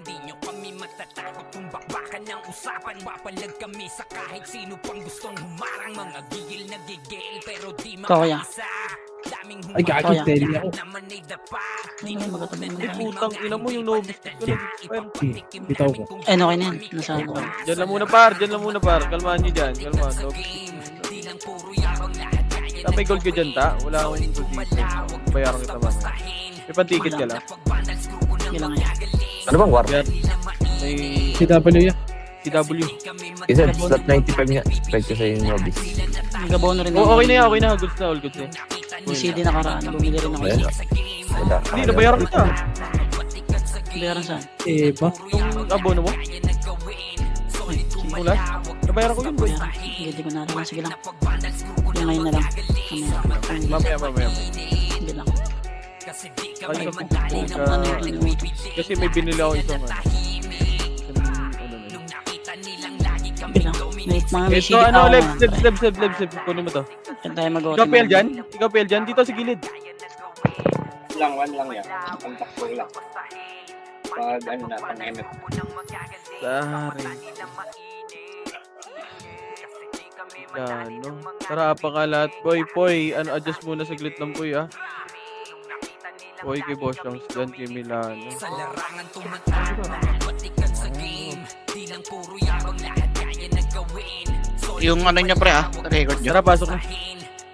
Di nyo kami matatakot kung bakbakan ng usapan. Papalag kami sa kahit sino pang gustong humarang. Mga gigil na gigil pero di Kaya. makaisa. Daming Ay, gagi, Kaya. steady ako. naman ay dapa. Ay, magkatabi mo. Putang ina mo yung nobis ko lang. Bitaw ko. Eh, okay na yan. Nasa ano. Diyan lang muna par, diyan lang muna par. Kalmahan nyo dyan, kalmahan. May gold ka dyan ta? Wala akong gold dito. Bayaran kita man. May pan-ticket ka lang. Hindi lang yan. Ano bang war? Yan. May CW yan. CW. Isa, slot 95 nga. Pwede ko sa yung nobis. Nagabono rin Oh, okay na yan, okay na. Goods na, all goods na. Yung CD nakaraan. Bumili rin ako Ayan. isa. Wala. Hindi, nabayaran kita. Bayaran saan? Eh, ba? Yung abono mo? Ay, sige. Mula? Nabayaran ko yun, boy. Bayaran. Hindi ko nalaman. Sige lang. Yung ngayon na lang. Mamaya. Hindi lang. Ay, sa Ano yun? Kasi may binili ako isang ano. Hindi lang. May mga may Ito, CD ano, ako. leb. Kunin mo to. Kaya tayo mag-auto. Ikaw PL dyan? Ikaw PL dyan? Dito sa gilid. Lang yan. Contact ko lang. Pag ano na, pang MF. Sorry. Ano? Tara pa nga lahat. Boy. Ano, adjust muna saglit lang, boy, ah. Boy, kay Boss Jones dyan, kay Milano. Sa larangan tumatama, batikan sa game. Di lang puro yabang lahat kaya nagawin. Yung ano niya pre record niya. Tara, pasok na.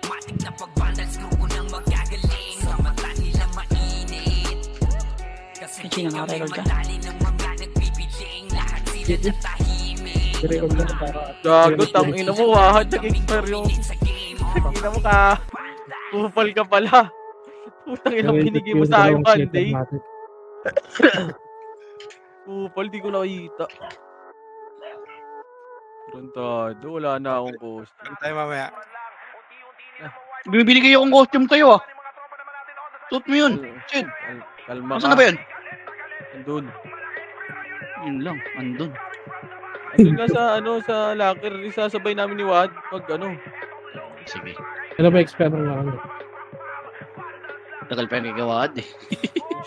Matik na pagbandal, screw ko nang magagaling. Sa mata nila mainit. Kasi Kasi naka-record ka. madali ng mga nagpipiling. Lahat sila natahimik. Record lang para... Gago, tangina mo, wahad. Nag-expire yung... Tangina mo ka. Kupal ka pala. Putang ina, binigay mo sa akin Monday. Kupal, di ko nakita. Tarantado, wala na akong post. Tayo mamaya. Bibili kayo akong costume sa'yo ah. Suot mo yun. Shit. Kalma Nasaan na ba yun? Andun. Yun lang. Andun. Andun nga sa, sa locker. Isasabay namin ni Wad. Pag ano. Sige. Ano ba expire lang? Tagal pa yung gagawad eh.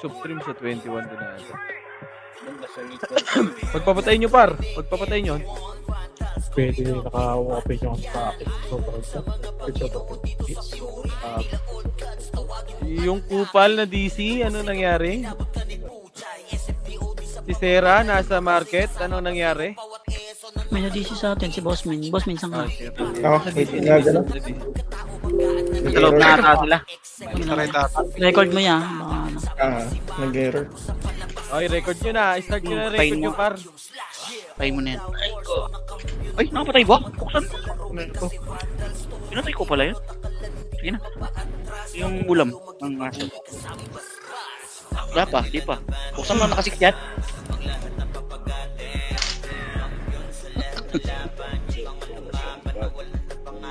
Substream sa 21 din na. Pagpapatayin nyo par. Pagpapatayin nyo. Pwede naka-open yung sa akin. Yung kupal na DC, ano nangyari? Si Sarah nasa market, ano nangyari? May na-DC sa atin si Bossman. Bossman, saan ka? Sa loob na ata sila. Record mo yan. Baka ano. Nag-error. Okay, record nyo na. Start nyo na record nyo par. Patay mo na yan. Ay, nakapatay ba? Buksan ko. Pinatay ko pala yun. Sige na. Yung ulam ng aso. Wala pa, di pa. Buksan mo nakasikyan.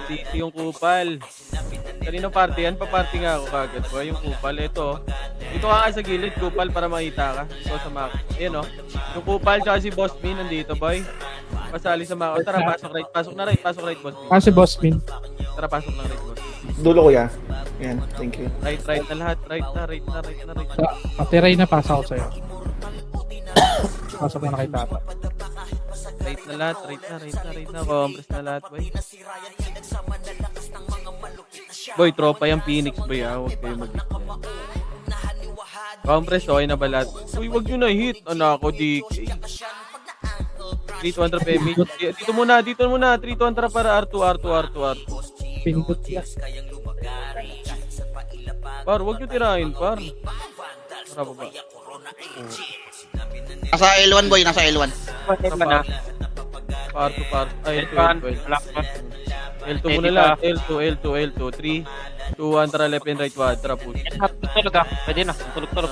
DC yung kupal. Kanino party yan? Paparty nga ako kagad boy. Yung kupal, ito. Dito ka sa gilid, kupal, para makita ka. Ito sa map. Ayan o. Yung kupal, tsaka si Boss Min nandito boy. Pasali sa map. Tara, pasok right. Pasok na right. Pasok right, Boss Min. Kasi boss min. Tara, pasok lang right, Boss Min. Dulo ko yan. Yan, thank you. Right na lahat. Right na. Patiray na pasa ako sa'yo. Pasok na nakita ata. Right na lahat. Right na. Compress na lahat, boy. Boy, tropa yung Phoenix, boy, ah. Huwag kayo mag-hit yan. Compress, okay na ba lahat? Uy, wag nyo na hit. Ano ako, DK. 3-200 PMH. Dito muna. 3-200 para R2. Pinipot yan. Par, wag nyo tirahin, par. Para ba? Nasa L1 boy, nasa L1. Par. Ay, L2 muna lang. L2. 3, 2, 1, tara left and right, wad. Tara, push. Tulog ah. Pwede na. Tulog.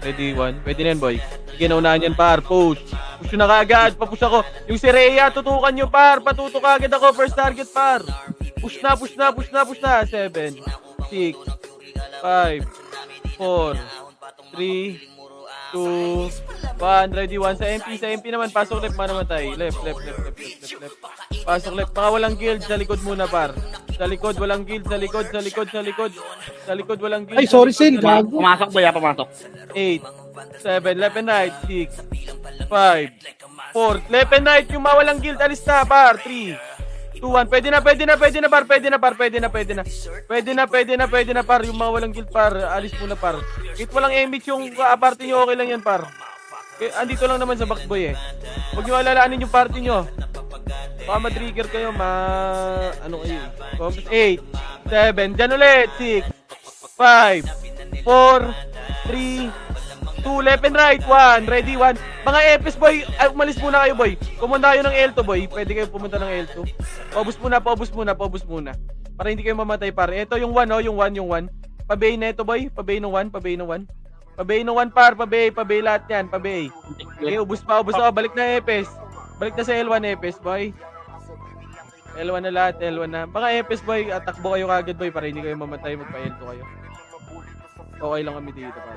Ready, 1. Pwede na yan, boy. Sige, naunahan yan, par. Push. Push nyo na kagad. Papush ako. Yung si Rhea, tutukan nyo, par. Patutok agad ako. First target, par. Push na. 7, 6, 5, 4, 3, 2, 1. Ready, 1. Sa MP naman. Pasok left, manamatay. Left. Pasok left. Mga walang guild. Sa likod muna, par. Sa likod, walang guild. Sa likod, walang guild. Ay, sorry, Sil. Gago. Pumasok boy ah, pumasok. 8, 7, left and right, 6, 5, 4, left and right, yung mawalang guild, alis na, par, 3, 2, 1, pwede na, par, pwede na, par, yung mawalang guild, par, alis muna, par. Kahit walang image yung party nyo, okay lang yan, par. Andito lang naman sa Backboy eh. Huwag nyo alalaanin yung party nyo. Baka ma-trigger kayo, ano kayo? 8, 7, dyan ulit, 6, 5, 4, 3, 2, left and right, 1, ready, 1. Mga EPS boy, umalis muna kayo boy. Pumunta kayo ng L2 boy, pwede kayo pumunta ng L2. Paubos muna. Para hindi kayo mamatay pare. Ito yung 1 oh, yung 1. Pabay na ito boy, pabay ng 1. Pabay ng 1 par, pabay lahat yan, pabay. Okay, ubos pa, balik na EPS. Balik na sa L1 EPS boy. L1 na lahat, L1 na. Mga EPS boy, takbo kayo kagad boy para hindi kayo mamatay, magpa-L2 kayo. Okay lang kami dito pare.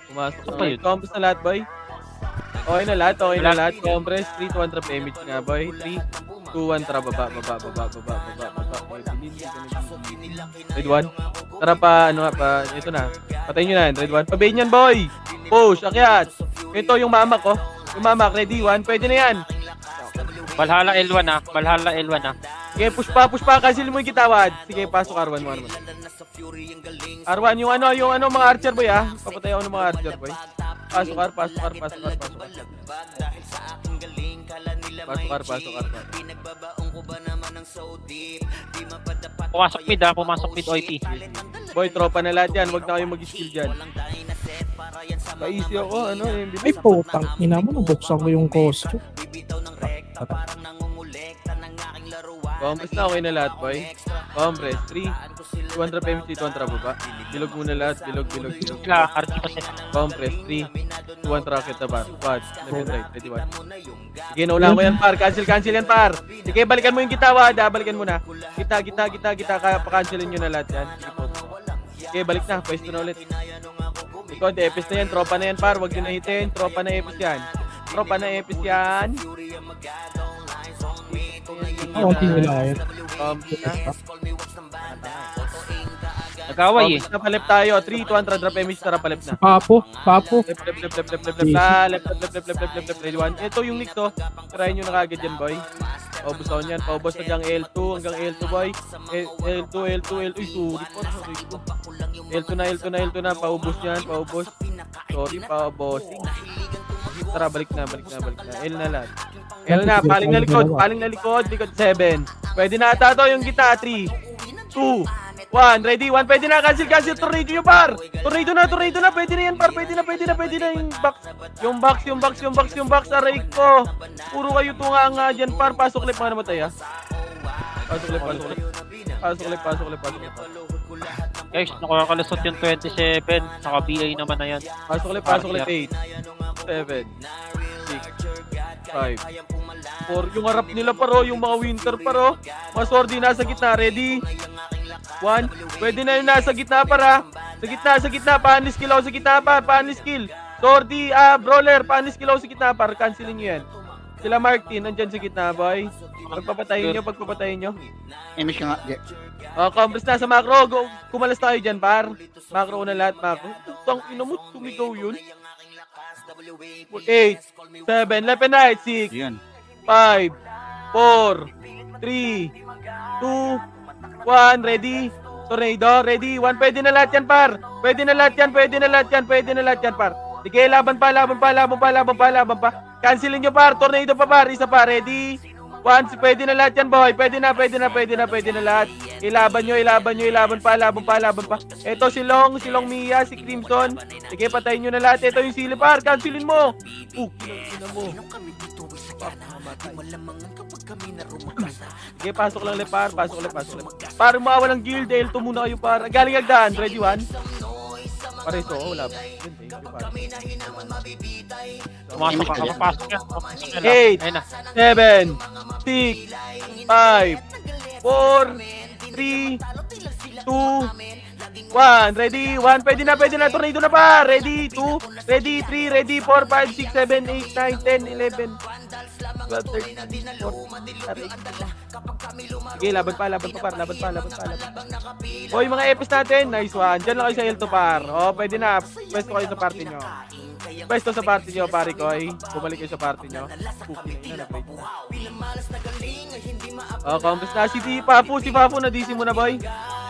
Pumasok na boy. Compress na lahat boy. Okay na lahat. Compress, 3 to 1 trap image nga boy. 3, 2, 1 trap, baba. Red 1. Tara pa, ito na. Patayin nyo na, red 1. Pabayin yan boy. Push, akyat. Ito yung mamak oh. Yung mamak, ready 1. Pwede na yan. Valhalla L1 ah. Sige, push pa. Cancel mo yung kitawad. Sige, pasok R1 mo. R1, yung mga archer boy ah. Papatay ako ng mga archer boy. Pasok R. Pasok R. Pumasok mid OIP. Boy, tropa na lahat yan. Huwag na kayo mag-skill dyan. Pa-easy ako, Ay, putang ina mo, nabuksan ko yung costume. Compress na, okay na lahat, boy. Compress, 3, 200 PMC, 200 baba. Bilog muna lahat, bilog. Sila, RT pa sila. Compress, 3, 200 rocket na bar. Quad, left and right, ready, 1. Sige, naulang ko yan, par. Cancel yan, par. Sige, balikan mo yung gitawad, balikan mo na. Kita, pa-cancelin nyo na lahat yan. Sige, balik na, pwesto na ulit. Ikaw, epis na yan, tropa na yan, par. Huwag nyo nahitin, tropa na epis yan. Konti nila Nag-away eh. Na palip tayo, 3, 200 drop image, tara palip na. Papo. Left, ready 1. Ito yung next to. Try nyo na kagad yan, boy. Paubos ako yan. Paubos hanggang L2, boy. L2. Uy, sorry po. L2 na. Paubos yan, paubos. Sorry, paubosing. Tara, balik na. L na lahat. L na, paling na likod, likod 7. Pwede na ata to yung gitna, 3, 2, 1, ready, 1, pwede na, cancel, tornado nyo par! Tornado na, pwede na yan par, pwede na yung box, aray ko! Puro kayo tunga nga dyan par, pasok lip mga namatay ha. Pasok lip. Guys, nakakalusot yung 27. Naka BA naman na yan. Pasok lip, 8, 7, 6, 5, 4, yung harap nila paro, yung mga winter paro. Mga swordy nasa gitna, ready? 1, pwede na yung nasa gitna para. Sa gitna, panis skill ako sa gitna pa, panis skill. Swordy, brawler, panis skill ako sa gitna para, cancelin nyo yan. Sila Martin, nandyan sa gitna, boy. Pagpapatayin nyo. Image ka nga. Compress na sa macro, kumalas tayo dyan, par. Macro na lahat, macro. Tang ina mo, tumigaw yun. 8, 7, left and right, 6, 5, 4, 3, 2, 1, ready? Tornado, ready? 1, pwede na lahat yan, par. Pwede na lahat yan, par. Sige, laban pa. Cancelin nyo, par. Tornado pa, par. Isa pa, ready? 1, pwede na lahat yan, boy. Pwede na lahat. Ilaban pa. Ito si Long Mia, si Crimson. Sige, patayin nyo na lahat. Ito yung sili, par. Cancelin mo. Kina mo. Sige, pasok lang, par. Para mawalang guild, L2 muna kayo, par. Galing agdaan, ready 1? Pare, so, wala ba? Pumasok ka, mapasok ka. 8, 7, 6, 5, 4, 3, 2, 1, 1, ready, 1, pwede na, tornado na pa, ready, 2, ready, 3, ready, 4, 5, 6, 7, 8, 9, 10, 11, 12, 13, 14, sige, laban pa, par. Hoy, mga epis natin, nice one. Diyan lang kayo sa L2 par. Oh, pwede na. Pwesto kayo sa party nyo. Pwesto sa party nyo, pare ko. Bumalik kayo sa party nyo. Oh, compass na. Si Papu, na DC mo na, boy.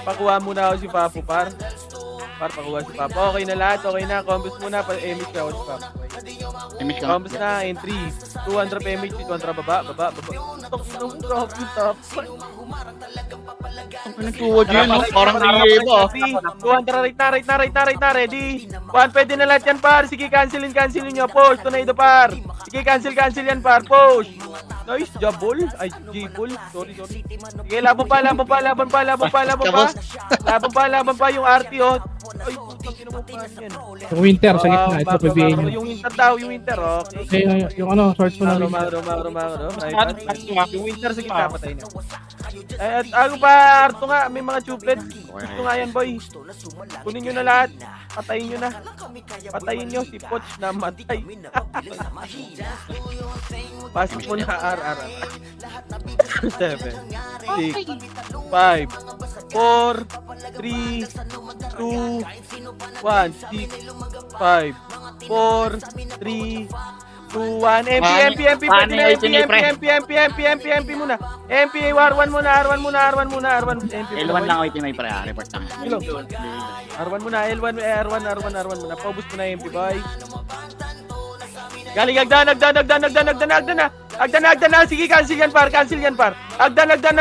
Pakuha muna ako si Papu, par. Pakuha si Papu. Okay na lahat, okay na. Compass muna, pa-emit ka ako si Papu. Image ka. Compass na, entry. 200 PMH, 200 baba. Ang nagtuwad yun, no? Parang naiiba. 200, right na, ready. 1, pwede na lahat yan, par. Sige, cancelin nyo. Push, tornado, par. Sige, cancel yan, par. Push. Nice, jabol. Ay, jibol. Sorry. Sige, laban pa. Laban pa yung RT, oh. Ay, putang ina mo pa yan. Yung winter sa gitna, ito PBA nyo. Yung winter daw, okay. Yung ano, shorts mo na rin. Maro. Yung winter sa gitna, patay na. At ako pa, Arto nga, may mga chuplet. Gusto nga yan, boy. Kunin nyo na lahat. Patayin nyo na. Patayin nyo si Poch na matay. Pasok mo na, RR. 7, 6, 5, 4, 3, 2, 1, 6, 5, 4, 3, 2, 1, MP muna. MP, R1 muna. L1 lang ako may pre, report lang. R1 muna, L1 muna. Paubos mo na MP, boy. Galing Agdan na. Sige, cancel yan, par. Agdan, left and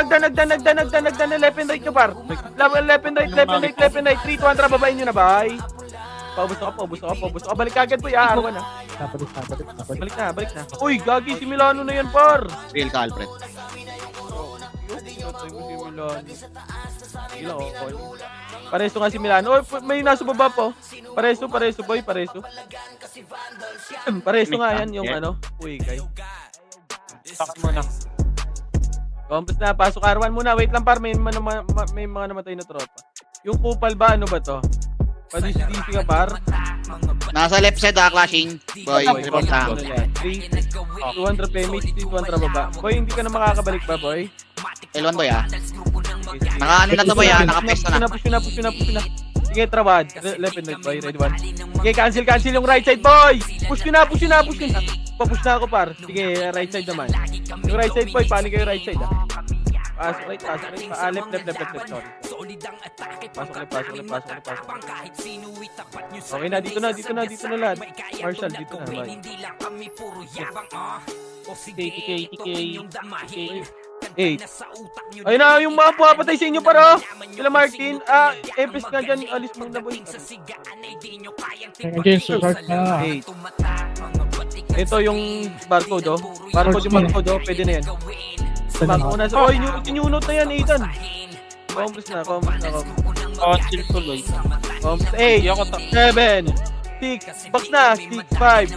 right nyo, par. Left and right. 3, 200, babayin nyo na, bye. Paubos ako. Balik agad, boy. R1 na. Balik na. Uy, gagi, si Milano na yan, par. Real ka, Alfred. Pareso nga si Milano. Oh, may nasa baba po. Pareso, boy. Pareso nga yan yung ano. Uy, kay. Takot muna. Compass na. Pasok R1 muna. Wait lang, par. May mga namatay na tropa. Yung kupal ba? Ano ba to? Padisi ka, par. Nasa left side, clashing. Boy, report lang. 200 PMH, 200 baba. Boy, hindi ka na makakabalik ba, boy? L1 boy, Naka-ano na to boy, naka-pesto na. Push na. Sige, trabad. Left and right, boy. Ready, 1. Sige, cancel yung right side, boy! Push na. Papush na ako, par. Sige, right side naman. Yung right side, boy. Paano kayo right side, Pasok right. Left. Sorry. Pasok left. Okay na, dito na lahat. Marshall, dito na. Bye. TK. 8. Ayun na, yung mga puwapatay sa inyo, paro. Sila Martin. Epis nga dyan. Alis mo na, boy. Against the shorts na. 8. Ito yung barcode, oh. Barcode, oh. Pwede na yan. Bago na sa... Oh, inyunot na yan, Ethan. Compass na. Council tuloy. Compass 8, 7, 6, box na. 6, 5,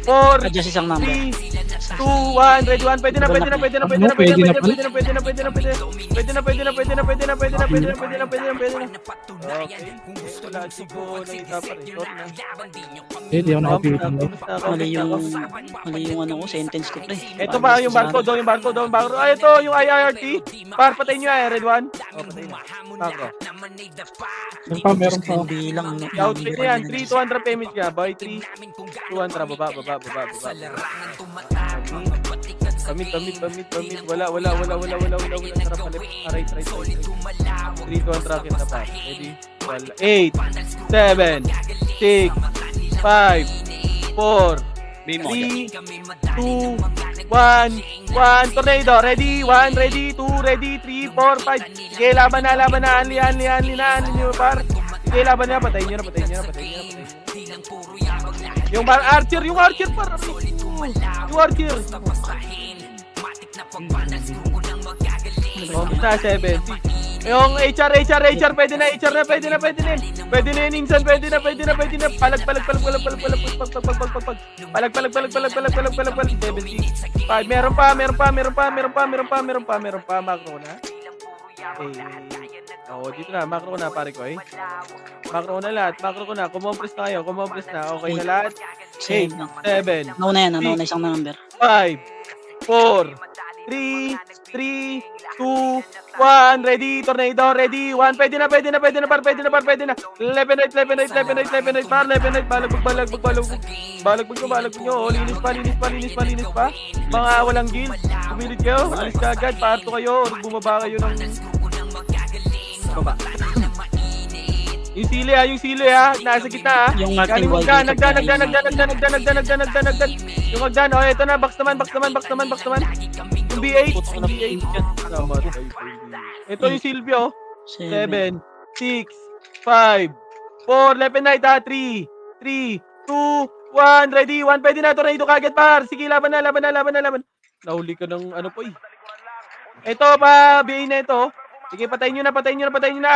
4, Adjust isang number. 3, 2, 1, ready 1. Pwede na. Okay. Wala siguro nakita pa rin. Short na. Hindi ako nakapitan. Mali yung ano ko, sentence ko pre. Ito ba yung barcode? Ay, ito yung IIRT. Par, patayin nyo red 1. Patay na. Ako. Meron pa. Hindi lang. Outfit na yan. 3, 200 PMH ka. Boy, 3, 200. Baba. Pamit. Wala. Sarap pa left. Right. 3, 200 akin na pa. Ready? 8, 7, 6, 5, 4, 3, 2, 1, tornado. Ready? 1, ready, 2, ready, 3, 4, 5. Sige, laban na. Anli nyo, par. Sige, laban na. Patayin nyo na. Yung archer, par. Yung archer. Basta 7. Yung HR, pwede na. Pwede na yung Insan, pwede na. Palag. Palag. 70. 5. Meron pa. Macro na. Oo, dito na. Macro ko na, pare ko eh. Macro ko na lahat. Macro ko na. Kumompres na kayo. Kumompres na. Okay na lahat. 8, 7, Nauna yan, nauna isang number. 5, 4, 3, 2, 1, ready, tornado, ready, 1, pwede na, par, pwede na, 11 right, par, 11 right, balagbag nyo, linis pa, mga walang guild, pumilit kayo, alis ka agad, parto kayo, or bumaba kayo ng baba. Yung sili ha, nasa gitna ha. Yung Martin Galing White. nagdan. Yung magdan, oh, ito na, box naman. Yung B8. Tama. Ito yung Silvio. 7, 6, 5, 4, left and right ha, 3, 2, 1, ready, 1, pwede na, tornado kagad par. Sige, laban na. Nahuli ka ng ano po eh. Ito pa, B8 na ito. Sige, patayin nyo na.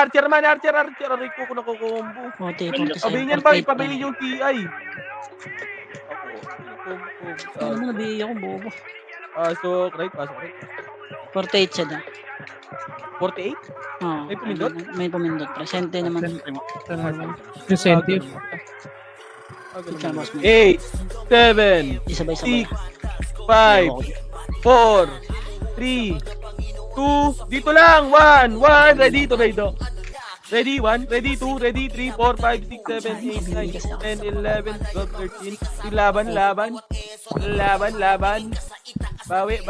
Archer. Aray ko nakukumbo. 47. Pabayin yan pa, ipabayin yung TI. Ano mo, nabiyay ako, bobo. Pasok, right. 48 siya na. 48? Oo. May pumindot? May pumindot. Presente naman. Incentive. Ika, boss mo. 8, 7, Isabay-sabay. 5, 4, 3, 2, dito lang, 1, ready, tornado. Ready, 1, ready, 2, ready, 3, 4, 5, 6, 7, 8, 9, 10, 11, 12, 13. Laban. Bawi.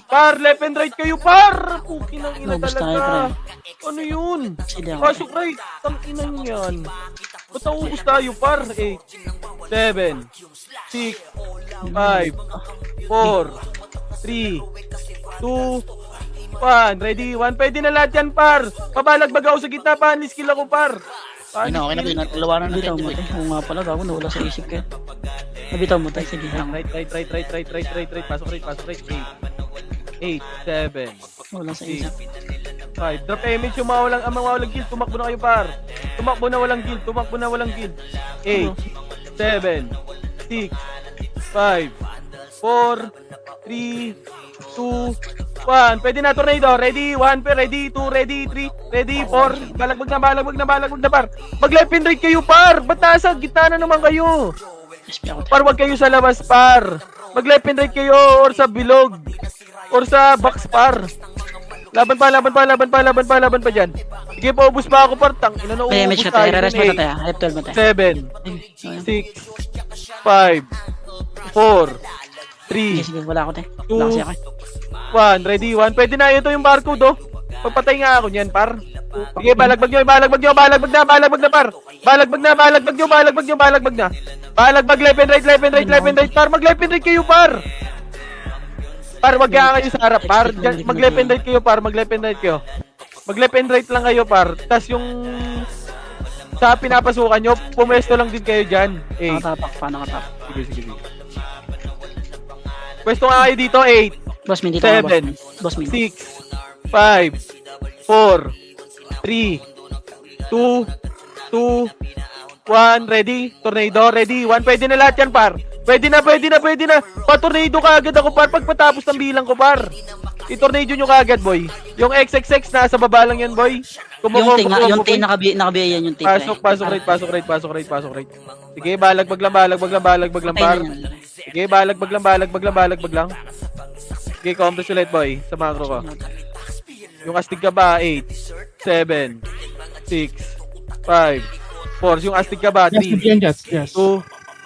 Par, left and right kayo, par! Puki ng ina Ubus tayo, talaga. Ano yun? Sige ako. Pasok right. Tang ina yan. Ba't naubos tayo, par? 8, 7, 6, 5, 4, 3, 2, 1. Ready? 1. Pwede na lahat yan, par. Pabalagbag ako sa gitna, pa. Skill ako, par. Okay na, pinatalawanan Nabitaw natin mo ito tayo. Oo nga pala, gago, nawala sa isip ko. Nabitaw mo tayo, sige. Right. Pasok right. 8, 7, Wala sa 6, isip. 5. Drop image yung mga walang guild. Tumakbo na kayo, par. Tumakbo na walang guild. 8, 7, 6, 5, 4, 3, 2, 1. Pwede na, tornado. Ready, 1, ready, 2, ready, 3, ready, 4. Balagbag na, par. Mag-left and right kayo, par. Ba't nasa gitna na naman kayo? SP ako tayo. Par, wag kayo sa labas, par. Mag-left and right kayo or sa bilog. Or sa box, par. Laban pa dyan. Sige, paubos pa ako, par. Tang, ina na May uubos image ka tayo. tayo. Reres mo na tayo. F12 mo tayo. 7, Ayun. 6, 5, 4, 3, Sige, wala ako tayo. 2, Wala kasi ako. 1, ready, 1. Pwede na, ito yung barcode, oh. Pagpatay nga ako niyan, par. Sige, balagbag nyo, par. Balagbag na. Balagbag, left and right, par. Mag-left and right kayo, par. Par, wag kaya kayo sa harap, par. Mag-left and right kayo, par. Mag-left and right lang kayo, par. Tas yung sa pinapasukan nyo, pumwesto lang din kayo dyan. Nakatapak pa, nakatapak. Sige. Pwesto nga kayo dito, 8, Boss, min dito ka, 7, boss. Boss, min. 6, 5, 4, 3, 2, 1, ready, tornado, ready, 1, pwede na lahat yan, par. Pwede na. Pa-tornado ka agad ako, par, pagpatapos ng bilang ko, par. I-tornado nyo ka agad, boy. Yung XXX, nasa baba lang yan, boy. Yung T, nakabiyay yan yung T. Pasok right. Sige, balagbag lang, par. Sige, balagbag lang. Sige, compress ulit, boy, sa macro ko. Yung astig ka ba, 8, 7, 6, 5, 4. Yung astig ka ba, 3, Yes. 2,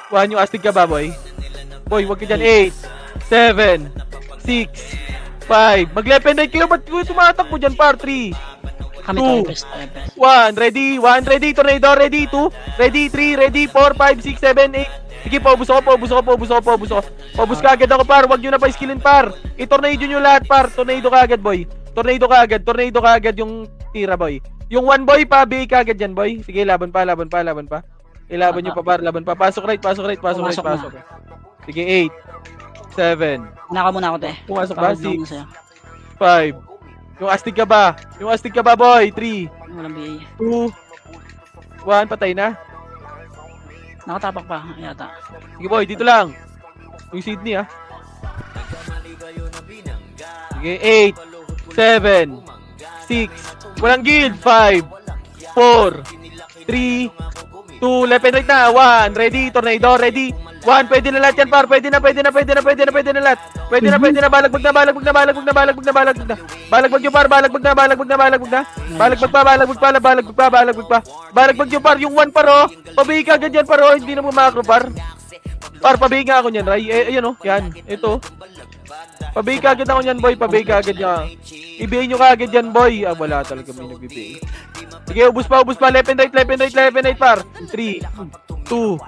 1. Yung astig ka ba, boy? Boy, wag ka dyan. 8, 7, 6, 5. Mag-left and right kayo. Ba't kayo tumatakbo dyan, par? 3, Kami 2, tayo, best. 1. Ready, tornado, ready, 2, ready, 3, ready, 4, 5, 6, 7, 8. Sige, paubos ako. Paubos ka agad ako, par. Wag nyo na pa skillin, par. I-tornado nyo lahat, par. Tornado ka agad, boy. Tornado ka agad yung tira, boy. Yung 1, boy, pa-BA ka agad yan, boy. Sige, laban pa. Ilaban nyo pa, par. Laban pa. Pasok right. Sige, 8, 7. Naka muna ako, te. Pumasok ba? Tawag na 6, sa'yo. 5. Yung astig ka ba, boy? 3, Walang biyay. 2, 1. Patay na. Nakatapak pa, yata. Sige, boy, dito lang. Yung Sydney, ah. Sige, 8, 7, 6. Walang guild. 5, 4, 3, 2, left and right na. 1, ready, tornado, ready. 1, pwede na lahat yan, par. Pwede na lahat. Pwede na. Balagbag na. Balagbag nyo, par. Balagbag na. Balagbag pa. Balagbag nyo, par. Yung 1, par, oh. Pabihi ka agad yan, par, oh. Hindi na bumakro, par. Par, pabihi nga ako niyan, Ray. Ayan, oh. Yan. Ito. Pabihi ka agad ako niyan, boy. Pabihi ka agad niya. Ibihin nyo ka agad yan, boy. Ah, wala talaga may nagbibihi. Sige, ubus pa. Left and right, par. 3, 2,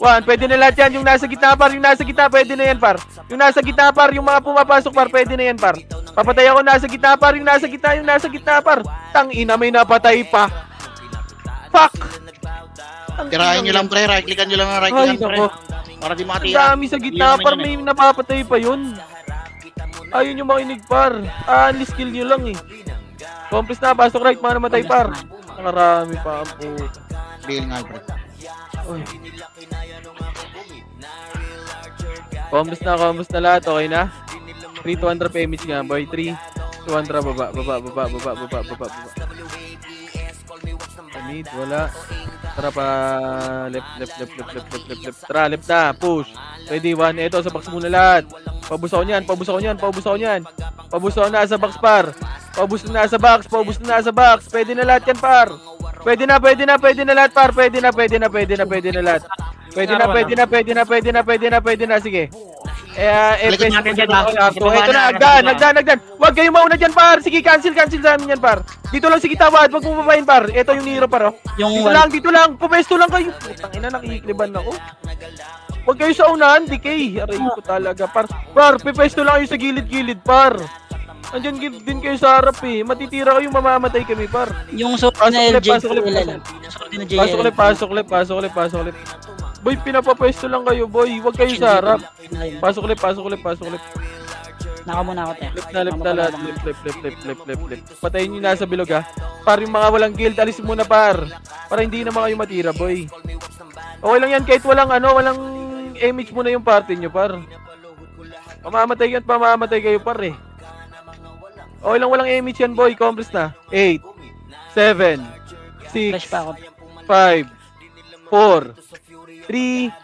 1. Pwede na lahat yan. Yung nasa gitna, par. Pwede na yan, par. Yung nasa gitna, par. Yung mga pumapasok, par. Pwede na yan, par. Papatay ako nasa gitna, par. Yung nasa gitna, par. Tangina, may napatay pa. Fuck! Tirahin nyo lang, pre. Right-clickan nyo lang ng Ay, right-clickan, pre. nako. Para di Ang makatira. dami sa gitna, par. May napapatay pa yun. Ayun yung makinig, par. Unli skill nyo lang, eh. Compress na, pasok right. Mga namatay, par. Nakarami pa ang po. Bail nga, pre. Compress na lahat. Okay na? 3 to 100 PMH nga, boy. 3 to 100, baba. Mid, wala. Tara pa. Left. Tara, left na. Push. Ready, 1. Ito, sa box muna lahat. Pabusaw niyan. Pabusaw na sa box, par. Paubos na sa box. Pwede na lahat yan, par. Pwede na lahat, par. Pwede na lahat. Pwede na. Sige. Balikan natin dyan, ha? Ito na, agdan. Huwag kayong mauna dyan, par. Sige, cancel sa amin yan, par. Dito lang, sige, tawad. Huwag mo babayin, par. Ito yung Nero, par, oh. Dito lang. Pumesto lang kayo. Putangina, nakikiliban ako. Huwag kayo sa unahan, DK. Aray ko talaga, par. Par, pipesto lang kayo sa gilid-gilid, par. Andyan din kayo sa harap, eh. Matitira kayo, mamamatay kami, par. Yung suot na LJ. Pasok ulit. Boy, pinapapwesto lang kayo, boy. Huwag kayo sa harap. Pasok ulit. Naka muna ako, te. Left na lahat. Left. Patayin nyo nasa bilog, ha. Par, yung mga walang guild, alis muna, par. Para hindi naman kayo matira, boy. Okay lang yan, kahit walang image muna yung party nyo, par. Pamamatay kayo, par, eh. Okay lang, walang image yan, boy. Compress na. 8, 7, 6, Flash pa ako. 5, 4, 3,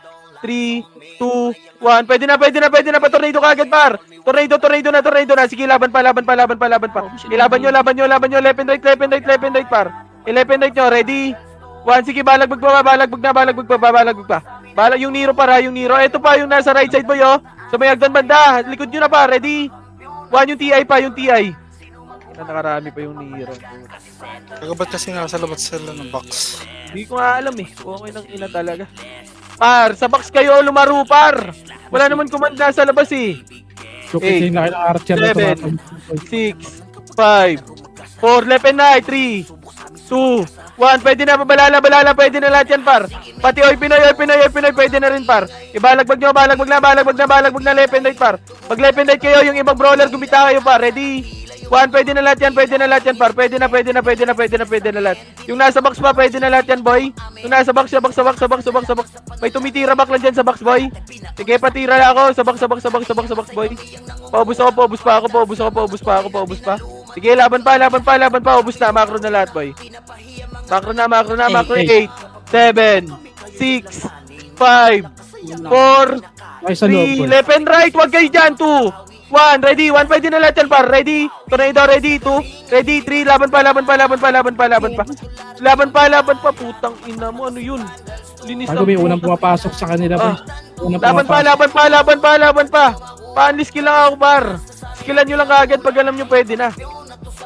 2, 1. Pwede na. Tornado ka agad, par. Tornado na. Sige, laban pa. Ilaban nyo. Left and right, par. Left and right nyo. Ready? 1. Sige, balagbag pa. Yung Nero, para. Ito pa, yung nasa right side, boy, oh. Sa may agdan banda. Likod nyo na, pa. Ready? 1. Yung TI. Nakarami pa yung Nero. Kaya ba't kasi nasa labas sila ng box? Hindi ko nga alam, eh. Okay nang ina talaga. Par, sa box kayo lumaro, par. Wala naman command nasa labas, eh. Kasi yung laki ng archer na 7, 6, 5, 4, left and right, 3, 2, 1. Pwede na, balala. Pwede na lahat yan, par. Pati Pinoy, pwede na rin, par. Ibalagbag nyo, balagbag na, left and right, par. Pag left and right kayo, yung ibang brawler, gumita kayo, par. Ready? 1. Pwede na lahat yan, par. Pwede na lahat. Yung nasa box pa, pwede na lahat yan, boy. Yung nasa box. May tumitira back lang dyan sa box, boy. Sige, patira na ako. Sa box, boy. Paubos pa. Sige, laban pa. Ubus na, macro na lahat, boy. Macro na. 8, 7, 6, 5, 4, Ay, sa loob, 3, boy. left and right. Huwag kayo dyan, 2, 1, ready, 1, pwede na lahat yan, par. Ready, tornado, ready, 2, ready, 3, laban pa. Putang ina mo, ano yun? Linis Bago may unang pumapasok sa kanila, boy. Laban pa. Pa-unli skill lang ako, par. Skillan nyo lang kaagad pag alam nyo pwede na.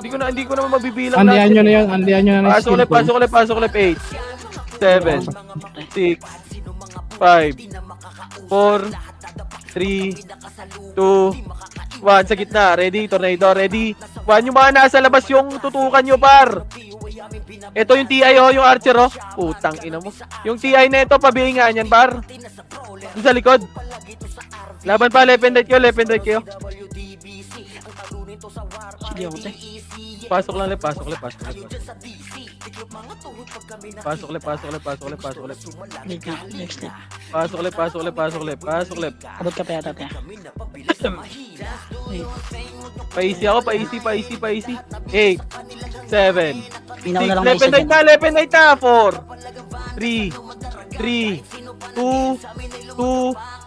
Hindi ko naman mabibilang Andiyan nyo na yun, andiyan nyo na Pasok ulit. 8, 7, 6, 5, 4, 3, 2, 1. Sa gitna. Ready? Tornado. Ready? 1. Yung mga nasa labas yung tutukan nyo, par. Ito yung TI, oh. Yung archer, oh. Putang ina mo. Yung TI na ito, pabihingan yan, par. Yung sa likod. Laban pa. Left and right kayo. Sige ako, te. Pasok lang. Next step. Pasok ulit. Abot ka pa yata, te. Paisi ako, paisi. 8, 7, Pinaw na lang na Left isa and right dyan. na, left and right na. 4, 3, 2,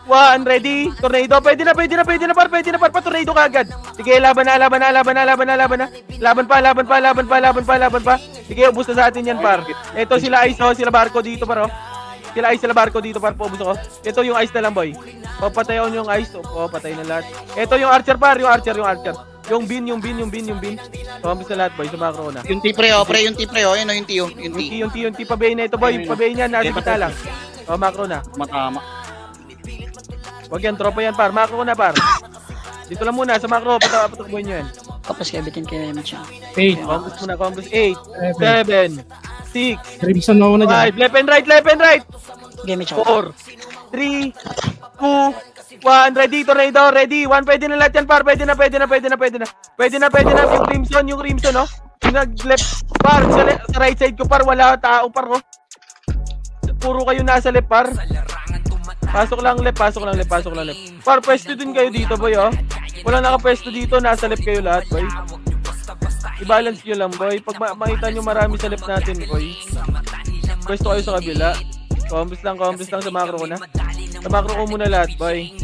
1, ready? Tornado, pwede na par, pa-tornado ka agad. Sige, laban na. Laban pa. Sige, ubus na sa atin yan, par. Ito sila Ice, oh, sila Barco dito, par, oh. Sila Ice, sila Barco dito, par, paubos ako. Ito yung Ice na lang, boy. Papatayon yung Ice, oh, patay na lahat. Ito yung Archer, par, yung Archer. Yung bin. Paubos na lahat, boy, sumakro ko na. Yung T pre, oh. Ayun, oh, yung T. Yung T, pabayin na ito, boy. Pabayin yan, nasa kita lang. Oh, macro na. Matama. Wag yan, tropa yan, par. Macro na, par. Dito lang muna, sa macro, patakbuhin nyo yan. Tapos kaya bitin kay Mitch. 8. Combos muna, combos. 8, 7, 6, Crimson na una dyan. 5, left and right. Game Mitch. 4, 3, 2, 1, ready, tornado, ready. 1, pwede na lahat yan, par. Pwede na. Yung crimson, no? Yung nag-left, par. Sa right side ko, par. Wala tao, par, oh. Puro kayo nasa left, par. Pasok lang left. Par, pwesto din kayo dito, boy, oh. Walang nakapwesto dito, nasa left kayo lahat, boy. I-balance nyo lang, boy. Pag makita nyo marami sa left natin, boy. Pwesto kayo sa kabila. Combos lang, sa macro ko na. Sa macro ko muna lahat, boy.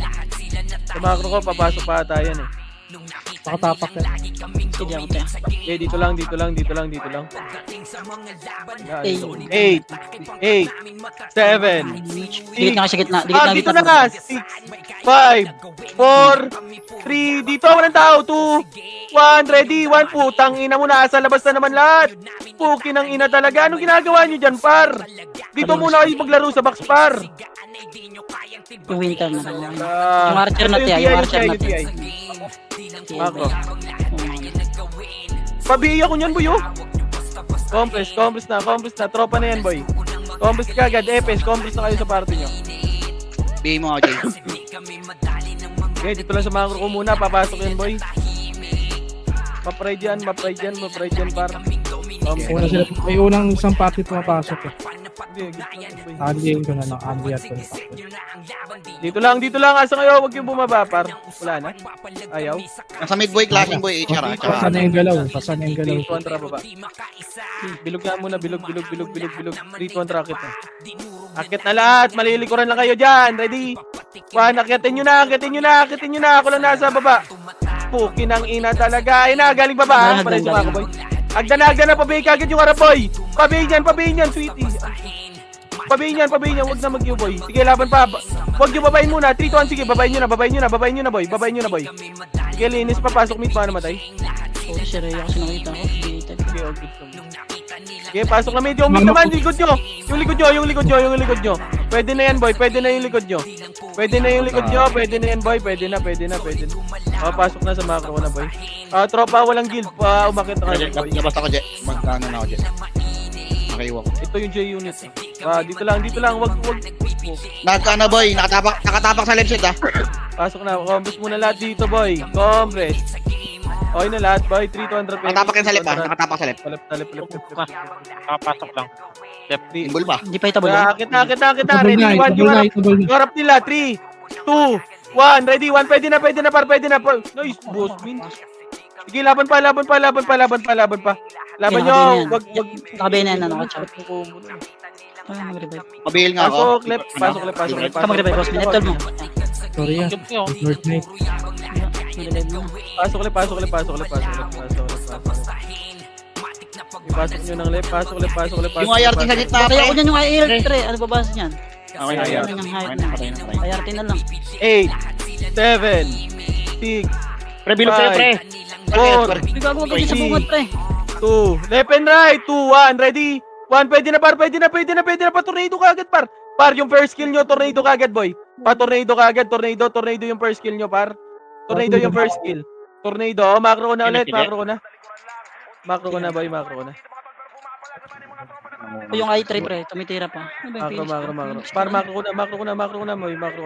Sa macro ko, papasok pa ata yan, eh. Nakatapak yan. Sige ako tayo. Eh, dito lang. 8, 7, Dikit nga sa gitna. dito na nga. 6, 5, 4, 3, dito, walang tao. 2, 1, ready. 1, putang ina mo, nasa labas na naman lahat. Pukin ang ina talaga. Anong ginagawa nyo dyan, par? Dito muna kayo maglaro sa box, par. Yung winter na lang. Yung Yung archer na tiya. Yung archer na tiya. Macro. Pabiya ko niyan, boy, oh. Compress na. Tropa na yan, boy. Compress ka agad. Epes, compress na kayo sa party nyo. Bigay mo ako, Jay. Okay, dito lang sa macro ko muna. Papasok yan, boy. Mapride yan, par. Una sila, may unang isang party pumapasok eh. Hindi, Andiyan ko na lang. Andiyan ko na. Dito lang. Asa ngayon, huwag yung bumaba, par. Wala na. Ayaw. Nasa mid boy, classing boy, HR. Pasan na yung galaw. Kontra baba. Bilog nga muna, bilog. 3-1 rocket na. Akit na lahat, malilikuran lang kayo dyan. Ready? 1, akitin nyo na. Ako lang nasa baba. Pukin ang ina talaga. Ay na, galing baba. Para sa mga boy. Agdan na, pabayin kagad yung harap, boy. Pabayin yan, sweetie. Pabayin yan, wag na mag-you, boy. Sige, laban pa. Wag yung babayin muna. 3-1, sige, babayin nyo na, boy. Sige, linis pa, pasok mid, paano matay? Sorry, si Rhea kasi nakita ko. Sige, all good. Sige, pasok na mid. Yung mid naman, likod nyo. Yung likod nyo. Pwede na yan, boy. Pwede na yung likod nyo, boy. Pwede na. Oh, pasok na sa macro na, boy. Tropa, walang guild. Umakit na kayo, boy. Labas ako, Jay. Magkano na ako, Jay. Nakaiwa ko. Ito yung J unit. Dito lang. Wag. Nagkano boy, nakatapak sa left side ah. Pasok na. Compress muna lahat dito, boy. Compress. Okay na lahat, boy. 3-200 pesos. Nakatapak yan sa left ah, nakatapak sa left. Left. Nakapasok lang. Left. Simbol ba? Hindi pa itabol. Akit na. Itabol Ready, na, 1 yung itabol na. harap nila. 3, 2, 1. Ready, 1. Pwede na, par. Nice, boss, min. Sige, laban pa. Laban nyo. Wag. Nakabayin na yan, nakachart. Ay, mag-revive. Mabil nga ako. Pasok. Ikaw mag-revive, boss. Minetol mo. Sorry ah. Lord Knight. Mag-revive mo. Pasok. Ipasok nyo ng left. Pasok. Yung IRT sa gitna. Patay ako dyan yung IR, tre. Ano ba basa niyan? Okay, Ano yung height na? IRT na lang. 8, 7, 6, Pre, bilog sa'yo, pre. 4, Hindi gago wag kasi sa bungad, pre. 2, left and right, 2, 1, ready? 1, pwede na, par. Pa-tornado ka agad, par. Par, yung first skill nyo, tornado ka agad, boy. Pa-tornado ka agad, tornado yung first skill nyo, par. Tornado yung first skill. Tornado, macro ko na ulit, macro ko na, boy, O yung i3, pre. Tumitira pa. Ano ba yung Macro. Phoenix? Par, macro ko na, boy, macro